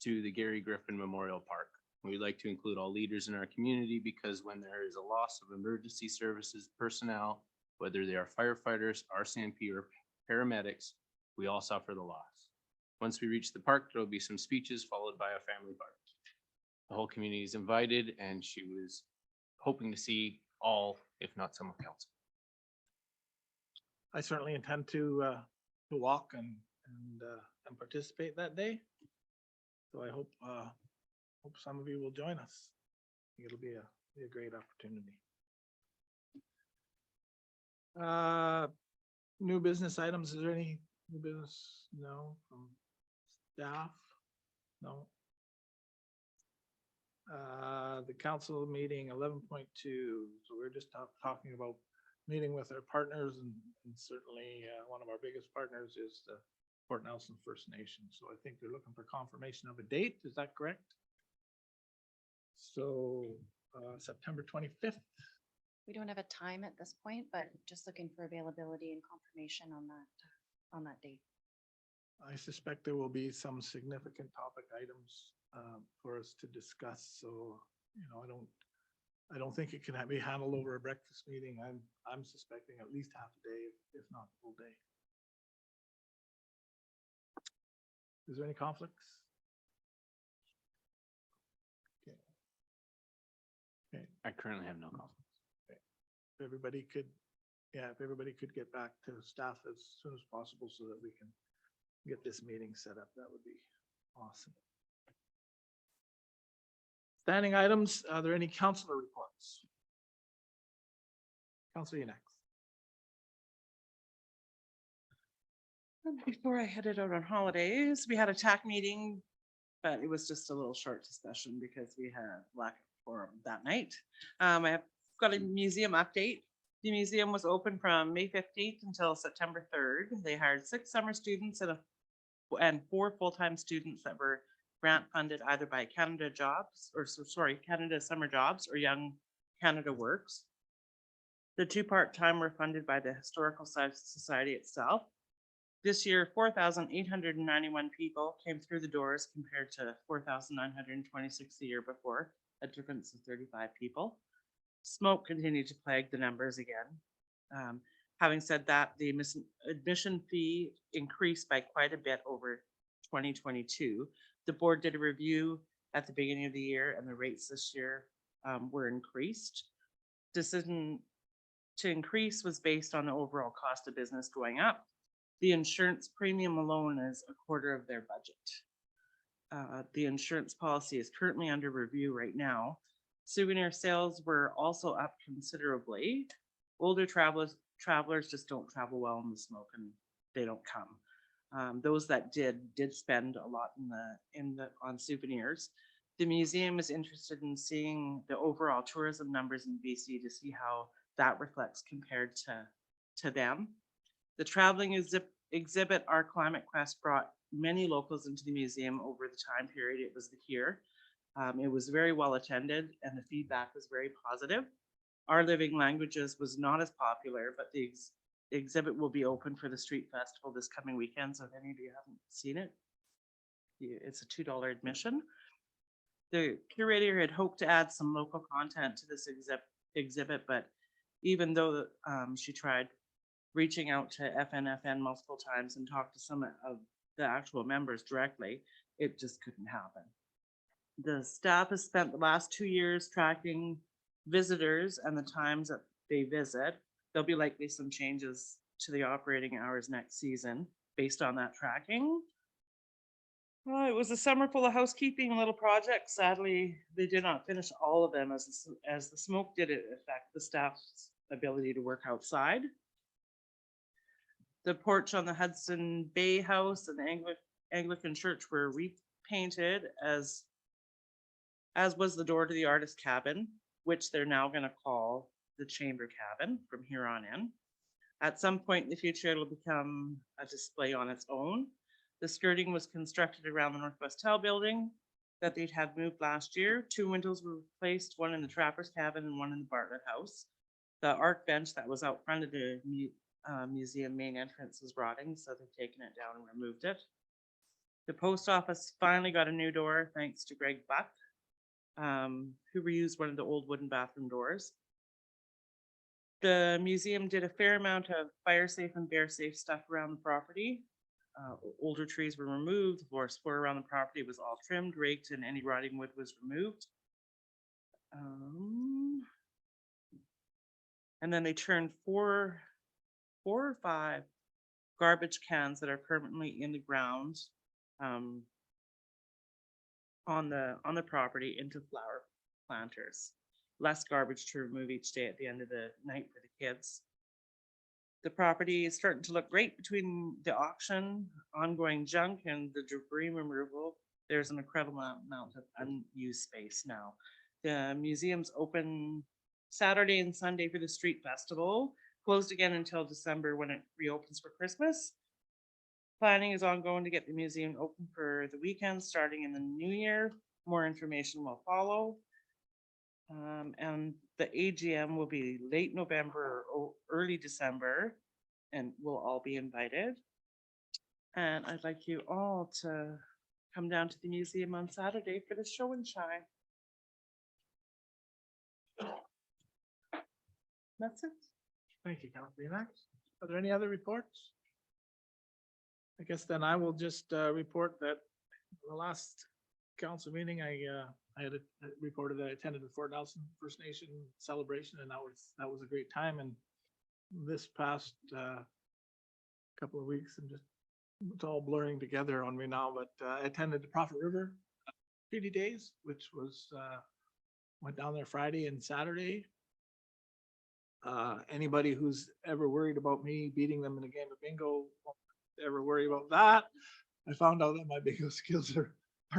to the Gary Griffin Memorial Park. We'd like to include all leaders in our community because when there is a loss of emergency services personnel, whether they are firefighters, RCMP, or paramedics, we all suffer the loss. Once we reach the park, there will be some speeches followed by a family barbecue. The whole community is invited and she was hoping to see all, if not some of council. I certainly intend to walk and participate that day. So I hope some of you will join us. I think it'll be a great opportunity. New business items, is there any new business? No, from staff? No. The council meeting 11.2, so we're just talking about meeting with our partners and certainly one of our biggest partners is the Port Nelson First Nation. So I think they're looking for confirmation of a date. Is that correct? So September 25th. We don't have a time at this point, but just looking for availability and confirmation on that date. I suspect there will be some significant topic items for us to discuss. So, you know, I don't think it can be handled over a breakfast meeting. I'm suspecting at least half a day, if not full day. Is there any conflicts? Okay. Okay. I currently have no conflicts. If everybody could get back to staff as soon as possible so that we can get this meeting set up, that would be awesome. Standing items, are there any councillor reports? Councillor, you next. Before I headed out on holidays, we had a TAC meeting, but it was just a little short discussion because we had lack of quorum that night. I have got a museum update. The museum was open from May 15th until September 3rd. They hired 6 summer students and 4 full-time students that were grant funded either by Canada Summer Jobs or Young Canada Works. The 2 part-time were funded by the Historical Society itself. This year, 4,891 people came through the doors compared to 4,926 the year before, a difference of 35 people. Smoke continued to plague the numbers again. Having said that, the admission fee increased by quite a bit over 2022. The board did a review at the beginning of the year and the rates this year were increased. Decision to increase was based on the overall cost of business going up. The insurance premium alone is a quarter of their budget. The insurance policy is currently under review right now. Souvenir sales were also up considerably. Older travelers just don't travel well in the smoke and they don't come. Those that did spend a lot on souvenirs. The museum is interested in seeing the overall tourism numbers in BC to see how that reflects compared to them. The traveling exhibit, Our Climate Quest, brought many locals into the museum over the time period it was here. It was very well attended and the feedback was very positive. Our Living Languages was not as popular, but the exhibit will be open for the street festival this coming weekend. So if any of you haven't seen it, it's a $2 admission. The curator had hoped to add some local content to this exhibit, but even though she tried reaching out to FNFN multiple times and talked to some of the actual members directly, it just couldn't happen. The staff has spent the last 2 years tracking visitors and the times that they visit. There'll be likely some changes to the operating hours next season based on that tracking. Well, it was a summer full of housekeeping and little projects. Sadly, they did not finish all of them as the smoke did affect the staff's ability to work outside. The porch on the Hudson Bay House and the Anglican Church were repainted, as was the door to the artist cabin, which they're now going to call the Chamber Cabin from here on in. At some point in the future, it'll become a display on its own. The skirting was constructed around the Northwest Tell building that they'd had moved last year. 2 windows were replaced, one in the trapper's cabin and one in the Bartlett house. The art bench that was out front of the museum main entrance was rotting, so they've taken it down and removed it. The post office finally got a new door thanks to Greg Buck, who reused one of the old wooden bathroom doors. The museum did a fair amount of fire safe and bear safe stuff around the property. Older trees were removed, the forest floor around the property was all trimmed, raked, and any rotting wood was removed. And then they turned four or five garbage cans that are permanently in the ground on the property into flower planters. Less garbage to remove each day at the end of the night for the kids. The property is starting to look great between the auction, ongoing junk, and the debris removal. There's an incredible amount of unused space now. The museum's open Saturday and Sunday for the street festival, closed again until December when it reopens for Christmas. Planning is ongoing to get the museum open for the weekend starting in the new year. More information will follow. And the AGM will be late November or early December, and we'll all be invited. And I'd like you all to come down to the museum on Saturday for the show and shine. That's it. Thank you, Councilor Enoch. Are there any other reports? I guess then I will just report that the last council meeting, I had reported that I attended the Fort Nelson First Nation celebration, and that was a great time. And this past couple of weeks, and just it's all blurring together on me now, but I attended the Prophet River Treaty Days, which was went down there Friday and Saturday. Anybody who's ever worried about me beating them in a game of bingo won't ever worry about that. I found out that my bingo skills are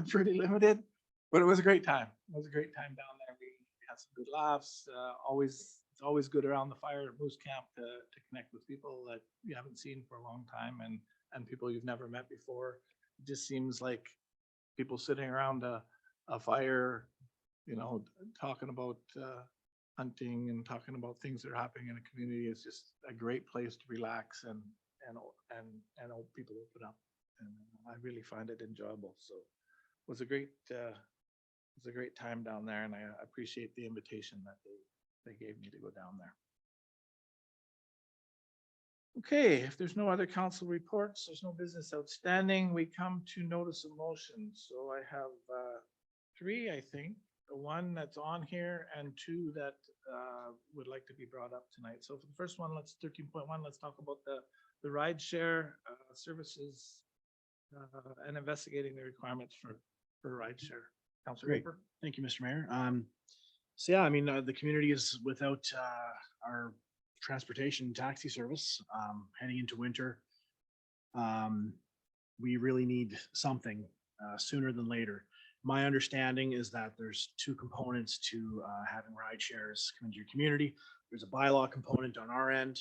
pretty limited, but it was a great time. It was a great time down there. We had some good laughs. It's always good around the fire at Moose Camp to connect with people that you haven't seen for a long time and people you've never met before. It just seems like people sitting around a fire, talking about hunting and talking about things that are happening in a community is just a great place to relax and people open up. And I really find it enjoyable. So it was a great time down there, and I appreciate the invitation that they gave me to go down there. Okay, if there's no other council reports, there's no business outstanding, we come to notice of motion. So I have 3, I think, the one that's on here and 2 that would like to be brought up tonight. So for the first one, 13.1, let's talk about the ride share services and investigating the requirements for ride share. Councilor Great. Roper? Thank you, Mr. Mayor. So yeah, I mean, the community is without our transportation taxi service heading into winter. We really need something sooner than later. My understanding is that there's 2 components to having ride shares come into your community. There's a bylaw component on our end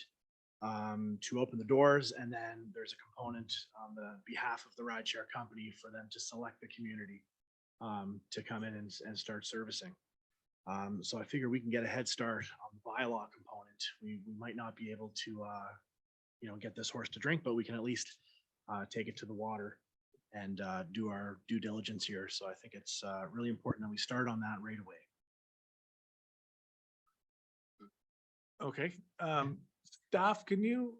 to open the doors, and then there's a component on the behalf of the ride share company for them to select the community to come in and start servicing. So I figure we can get a head start on the bylaw component. We might not be able to, get this horse to drink, but we can at least take it to the water and do our due diligence here. So I think it's really important that we start on that right away. Okay. Staff, can you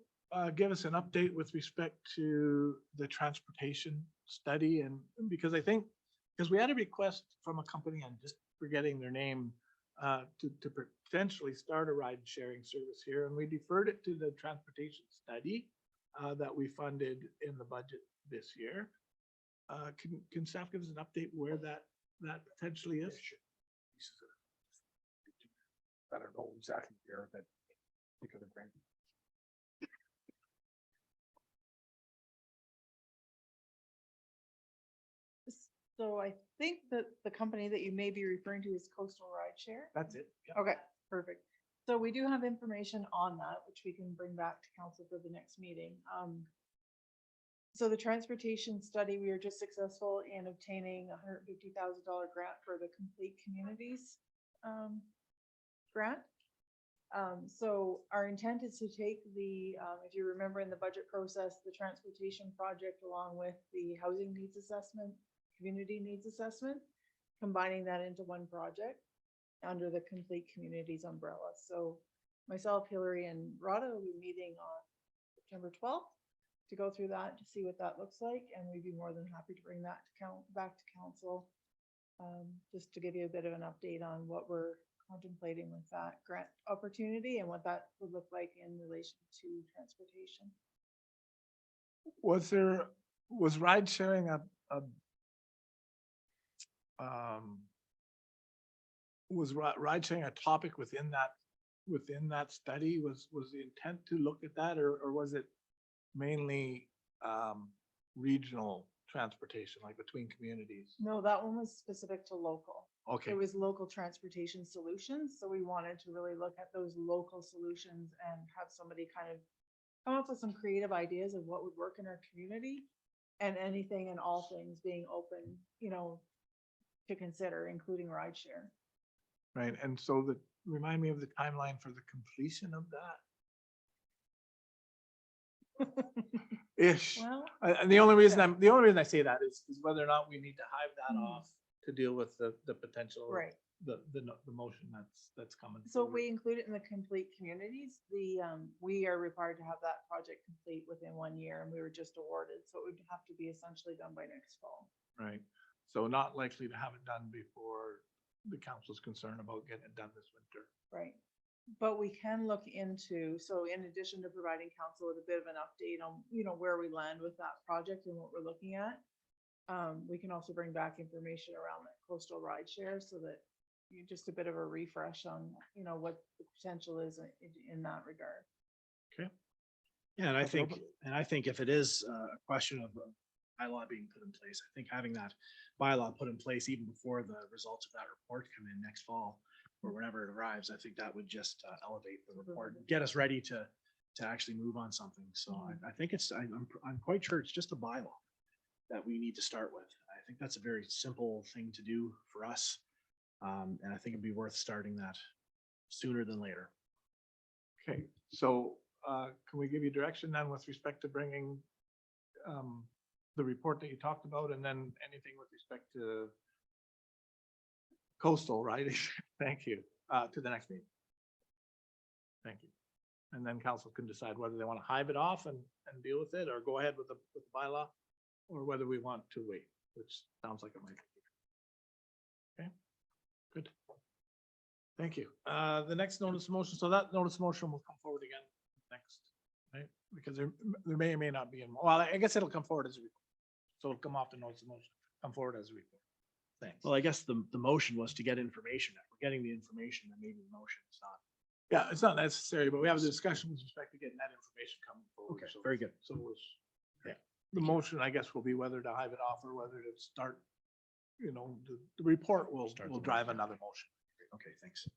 give us an update with respect to the transportation study? And because we had a request from a company, I'm just forgetting their name, to potentially start a ride sharing service here, and we deferred it to the transportation study that we funded in the budget this year. Can staff give us an update where that potentially is? I don't know exactly where that particular grant. So I think that the company that you may be referring to is Coastal Rideshare. That's it. Yep. Okay, perfect. So we do have information on that, which we can bring back to council for the next meeting. So the transportation study, we are just successful in obtaining $150,000 grant for the Complete Communities grant. So our intent is to take the, if you remember in the budget process, the transportation project along with the housing needs assessment, community needs assessment, combining that into one project under the Complete Communities umbrella. So myself, Hillary, and Rada will be meeting on September 12th to go through that, to see what that looks like, and we'd be more than happy to bring that to back to council, just to give you a bit of an update on what we're contemplating with that grant opportunity and what that would look like in relation to transportation. Was ride sharing ride sharing a topic within that study? Was the intent to look at that, or was it mainly regional transportation, like between communities? No, that one was specific to local. Okay, It was local transportation solutions, so we wanted to really look at those local solutions and have somebody kind of come up with some creative ideas of what would work in our community, and anything and all things being open, to consider, including rideshare. right. And so remind me of the timeline for the completion of that. Ish. Well, And the only reason I say that is whether or not we need to hive that Mhm. off to deal with the potential, right. the motion that's coming. So forward. we include it in the complete communities. We are required to have that project complete within 1 year, and we were just awarded, so it would have to be essentially done by next fall. Right. So not likely to have it done before the council's concerned about getting it done this winter. Right. But we can look into, so in addition to providing council with a bit of an update on, where we land with that project and what we're looking at, we can also bring back information around that coastal ride share so that you just a bit of a refresh on, what the potential is in that regard. Yeah, and I think if it is a question of a bylaw being put in place, I think having that bylaw put in place even before the results of that report come in next fall or whenever it arrives, I think that would just elevate the report, and get us ready to actually move on something. So I think I'm quite sure it's just a bylaw that we need to start with. I think that's a very simple thing to do for us. And I think it'd be worth starting that sooner than later. Okay, so can we give you direction then with respect to bringing the report that you talked about, and then anything with respect to coastal, right? Thank you, to the next meeting. Thank you. And then council can decide whether they want to hive it off and deal with it, or go ahead with the bylaw, or whether we want to wait, which sounds like it might be. Okay, good. Thank you. The next notice of motion, so that notice of motion will come forward again next, right? Because there may or may not be, well, I guess it'll come forward as a report. So it'll come off the notice of motion, come forward as a report. Thanks. Well, I guess the motion was to get information. If we're getting the information, then maybe the motion is not. Yeah, it's not necessary, but we have a discussion with respect to getting that information coming forward. Okay, So- very good. So the motion, I guess, will be whether to hive it off or whether to start, the report will drive another motion. Okay, thanks.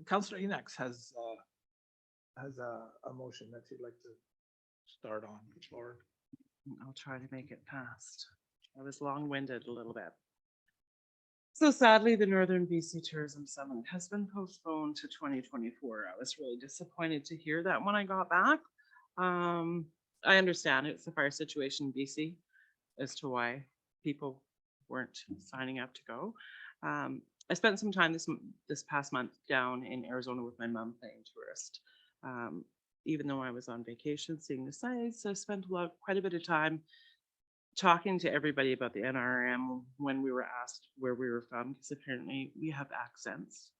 Councillor Enox has a motion that he'd like to start on. Lord. I'll try to make it fast. I was long-winded a little bit. So sadly, the Northern BC Tourism Summit has been postponed to 2024. I was really disappointed to hear that when I got back. I understand it's the fire situation in BC as to why people weren't signing up to go. I spent some time this past month down in Arizona with my mom playing tourist. Even though I was on vacation, seeing the sights, I spent quite a bit of time talking to everybody about the NRM when we were asked where we were from, because apparently we have accents.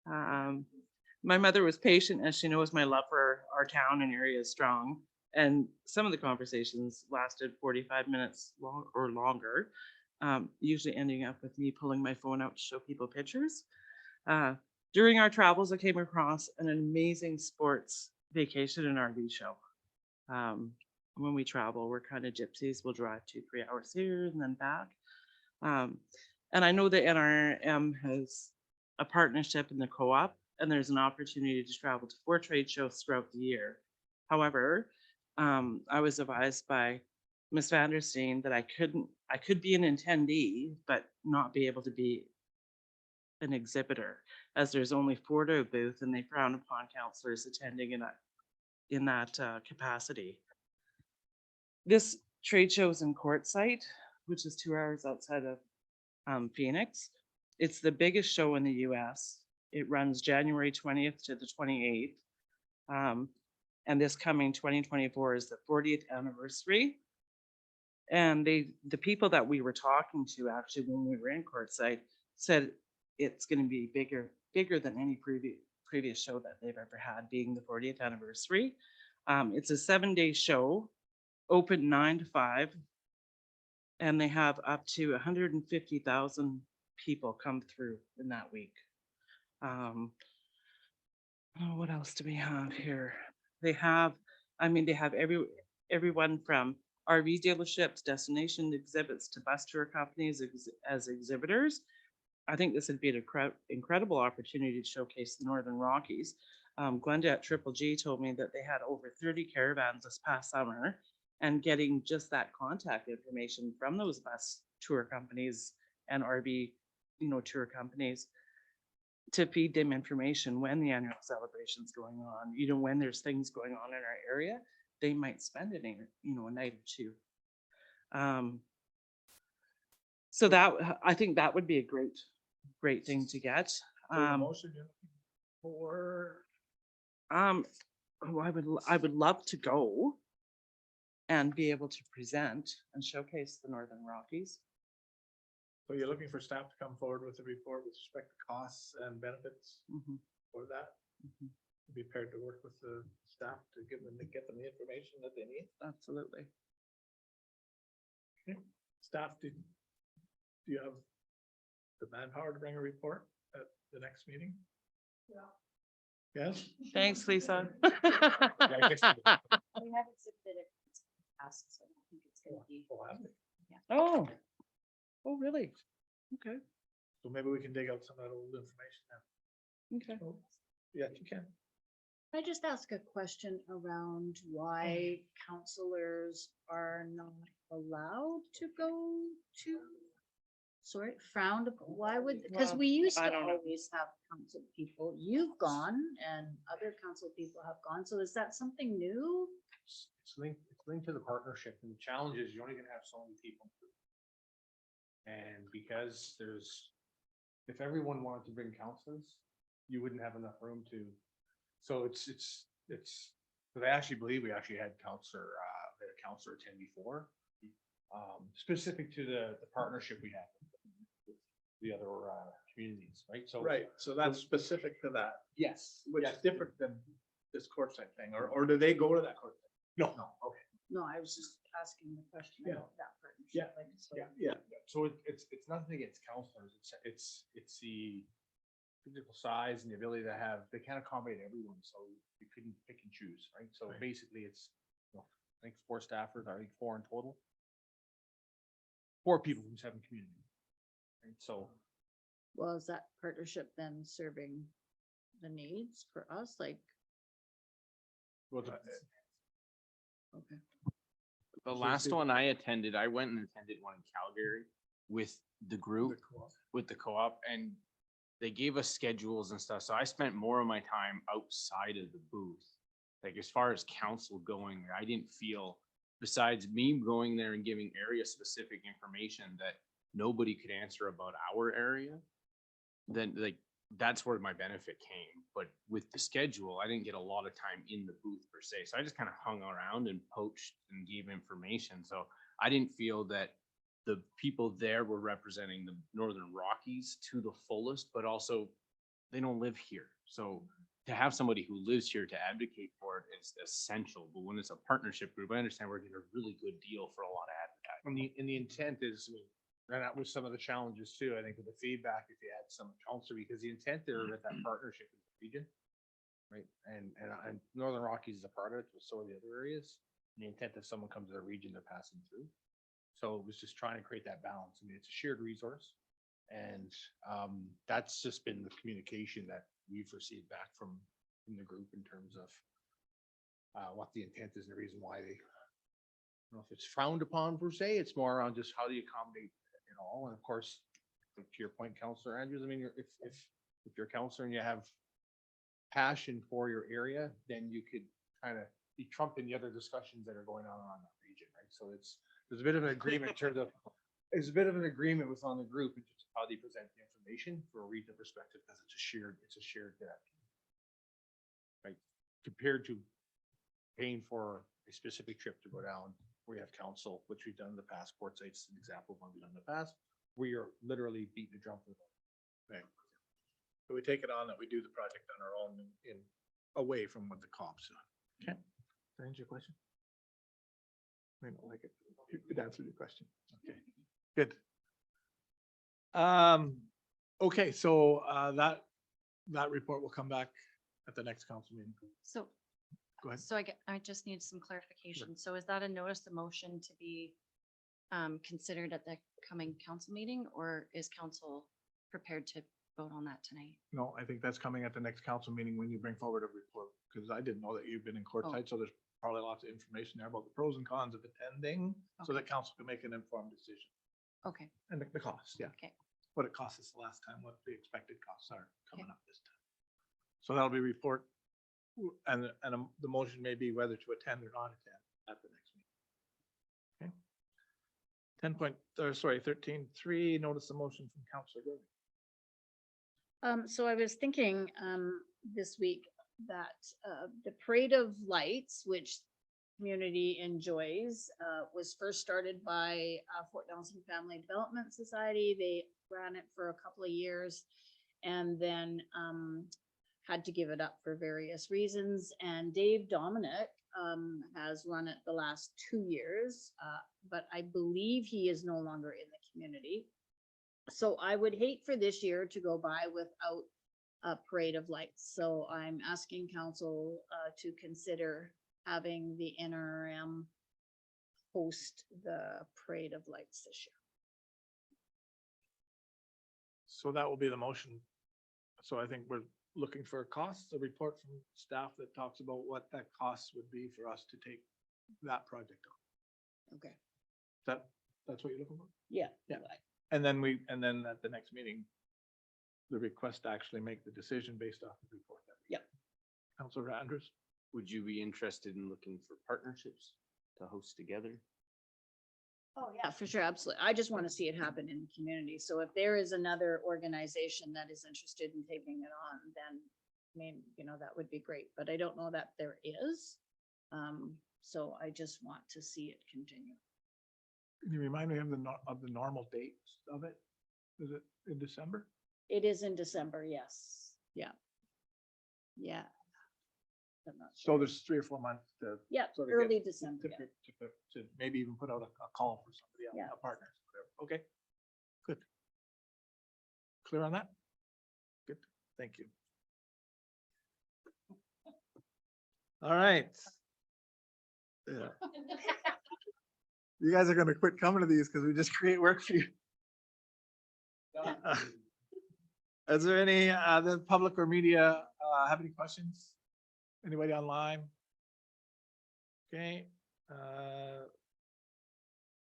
My mother was patient, as she knows my love for our town and area is strong. And some of the conversations lasted 45 minutes or longer, usually ending up with me pulling my phone out to show people pictures. During our travels, I came across an amazing sports vacation and RV show. When we travel, we're kind of gypsies. We'll drive 2-3 hours here and then back. And I know the NRM has a partnership in the co-op, and there's an opportunity to travel to 4 trade shows throughout the year. However, I was advised by Ms. Vandersteen that I could be an attendee, but not be able to be an exhibitor, as there's only 4 to a booth, and they frown upon counselors attending in that capacity. This trade show is in Quartzsite, which is 2 hours outside of Phoenix. It's the biggest show in the US. It runs January 20th to the 28th. And this coming 2024 is the 40th anniversary. And the people that we were talking to actually when we were in Quartzsite said it's going to be bigger than any previous show that they've ever had, being the 40th anniversary. It's a 7-day show, open 9 to 5, and they have up to 150,000 people come through in that week. What else do we have here? They have everyone from RV dealerships, destination exhibits to bus tour companies as exhibitors. I think this would be an incredible opportunity to showcase the Northern Rockies. Glenda at Triple G told me that they had over 30 caravans this past summer, and getting just that contact information from those bus tour companies and RV, tour companies to feed them information when the annual celebration's going on, when there's things going on in our area, they might spend it in, a night or two. So that, I think that would be a great thing to get. Motion you're looking for. I would love to go and be able to present and showcase the Northern Rockies. So you're looking for staff to come forward with a report with respect to costs and benefits for that? Be prepared to work with the staff to get them the information that they need? Absolutely. Okay. Staff, do you have the manpower to bring a report at the next meeting? Yeah. Yes? Thanks, Lisa. We haven't submitted tasks, so I don't think it's gonna be. Oh, really? Okay, So maybe we can dig out some of that old information now. okay. Oh, yeah, you can. Can I just ask a question around why counselors are not allowed to go to? Sorry, frowned upon, why would, because Well, we used I to don't know. always have council people, you've gone and other council people have gone, so is that something new? It's linked to the partnership, and the challenge is you're only gonna have so many people. And because if everyone wanted to bring counselors, you wouldn't have enough room to, so but I actually believe we actually had a counselor attend before. Specific to the partnership we have with the other communities, right? So. Right, so that's specific to that, Yes. which yes. is different than this court side thing, or do they go to that court? No, Okay. No, I was just asking the question Yeah. about that partnership. Yeah. like, so- Yeah. so it's nothing against counselors, it's the physical size and the ability to they can't accommodate everyone, so you couldn't pick and choose, right? So Right. basically it's, I think 4 staffers, I think 4 in total. 4 people from 7 communities. Right, so. Well, is that partnership then serving the needs for us, like, okay. The last one I attended, I went and attended one in Calgary with the group, with the co-op, and they gave us schedules and stuff. So I spent more of my time outside of the booth. Like as far as council going, I didn't feel, besides me going there and giving area specific information, that nobody could answer about our area. Then like that's where my benefit came. But with the schedule, I didn't get a lot of time in the booth per se. So I just kind of hung around and poached and gave information. So I didn't feel that the people there were representing the Northern Rockies to the fullest, but also they don't live here. So to have somebody who lives here to advocate for it is essential. But when it's a partnership group, I understand we're getting a really good deal for a lot of advertising. And the intent is, and that was some of the challenges too, I think, with the feedback, if you had some counselor, because the intent there with that partnership in the region. Right, and Northern Rockies is a part of it, but so are the other areas. And the intent if someone comes to the region, they're passing through. So it was just trying to create that balance. I mean, it's a shared resource. And that's just been the communication that we've received back from the group in terms of what the intent is and the reason why they, I don't know if it's frowned upon per se, it's more around just how do you accommodate it all. And of course, to your point, Counselor Andrews, I mean, if you're a counselor and you have passion for your area, then you could kind of be trumping the other discussions that are going on around that region, right? So there's a bit of an agreement in terms of, there's a bit of an agreement within the group in terms of how they present the information for a regional perspective, because it's a shared debt. Right, compared to paying for a specific trip to go down, where you have council, which we've done in the past, Port Sight's an example of one we've done in the past, where you're literally beating a drum for the. Right. So we take it on that we do the project on our own in away from what the cops do. Okay. Does that answer your question? I don't like it. It answered your question. Okay, good. Okay, so that report will come back at the next council meeting. So, Go ahead. so I just need some clarification. So is that a notice of motion to be considered at the coming council meeting, or is council prepared to vote on that tonight? No, I think that's coming at the next council meeting when you bring forward a report, because I didn't know that you've been in court Oh. site, so there's probably lots of information there about the pros and cons of attending, so that council can make an informed decision. Okay, And the cost, yeah. okay. What it cost us the last time, what the expected costs are coming up this time. So that'll be report, and the motion may be whether to attend or not attend at the next meeting. Okay. 13.3, notice the motion from Councilor Gooding. So I was thinking, this week that, the Parade of Lights, which community enjoys, was first started by, Fort Nelson Family Development Society. They ran it for a couple of years and then, had to give it up for various reasons. And Dave Dominic, has run it the last 2 years, but I believe he is no longer in the community. So I would hate for this year to go by without a Parade of Lights. So I'm asking council to consider having the NRM host the Parade of Lights this year. So that will be the motion. So I think we're looking for costs, a report from staff that talks about what that cost would be for us to take that project on. Okay. That's what you're looking for? Yeah. Yeah. And then at the next meeting, the request to actually make the decision based off the report. Yep. Councilor Andrews? Would you be interested in looking for partnerships to host together? Oh, yeah, for sure, absolutely. I just want to see it happen in the community. So if there is another organization that is interested in taking it on, then I mean, that would be great, but I don't know that there is. So I just want to see it continue. Can you remind me of the normal dates of it? Is it in December? It is in December, yes. Yeah. Yeah. I'm not So sure. there's 3 or 4 months to. Yeah, sort of early get- December, yeah. To maybe even put out a call for somebody else, Yeah. a partner, whatever. Okay, good. Clear on that? Good, thank you. All right. Yeah. You guys are gonna quit coming to these because we just create work for you. Is there any, the public or media, have any questions? Anybody online? Okay,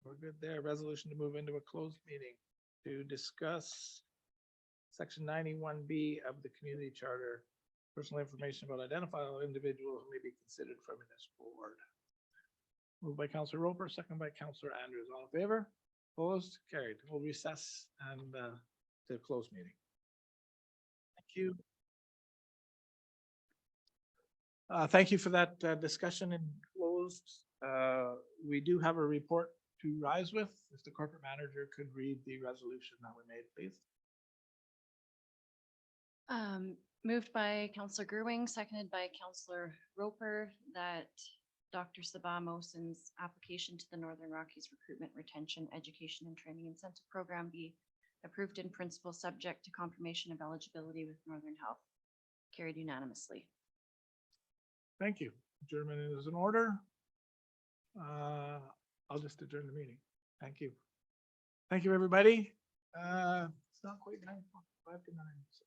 we're good there. Resolution to move into a closed meeting to discuss section 91B of the community charter, personal information about identifiable individuals who may be considered for municipal board. Moved by Councilor Roper, second by Councilor Andrews. All in favor? Opposed? Carried. We'll recess and to close meeting. Thank you. Thank you for that discussion in closed. We do have a report to rise with. If the corporate manager could read the resolution that we made, please. Moved by Councillor Gerwing, seconded by Councillor Roper, that Dr. Sabah Mohsen's application to the Northern Rockies Recruitment, Retention, Education and Training Incentive Program be approved in principle, subject to confirmation of eligibility with Northern Health. Carried unanimously. Thank you. Adjournment is in order. I'll just adjourn the meeting. Thank you. Thank you, everybody. It's not 5 to 9.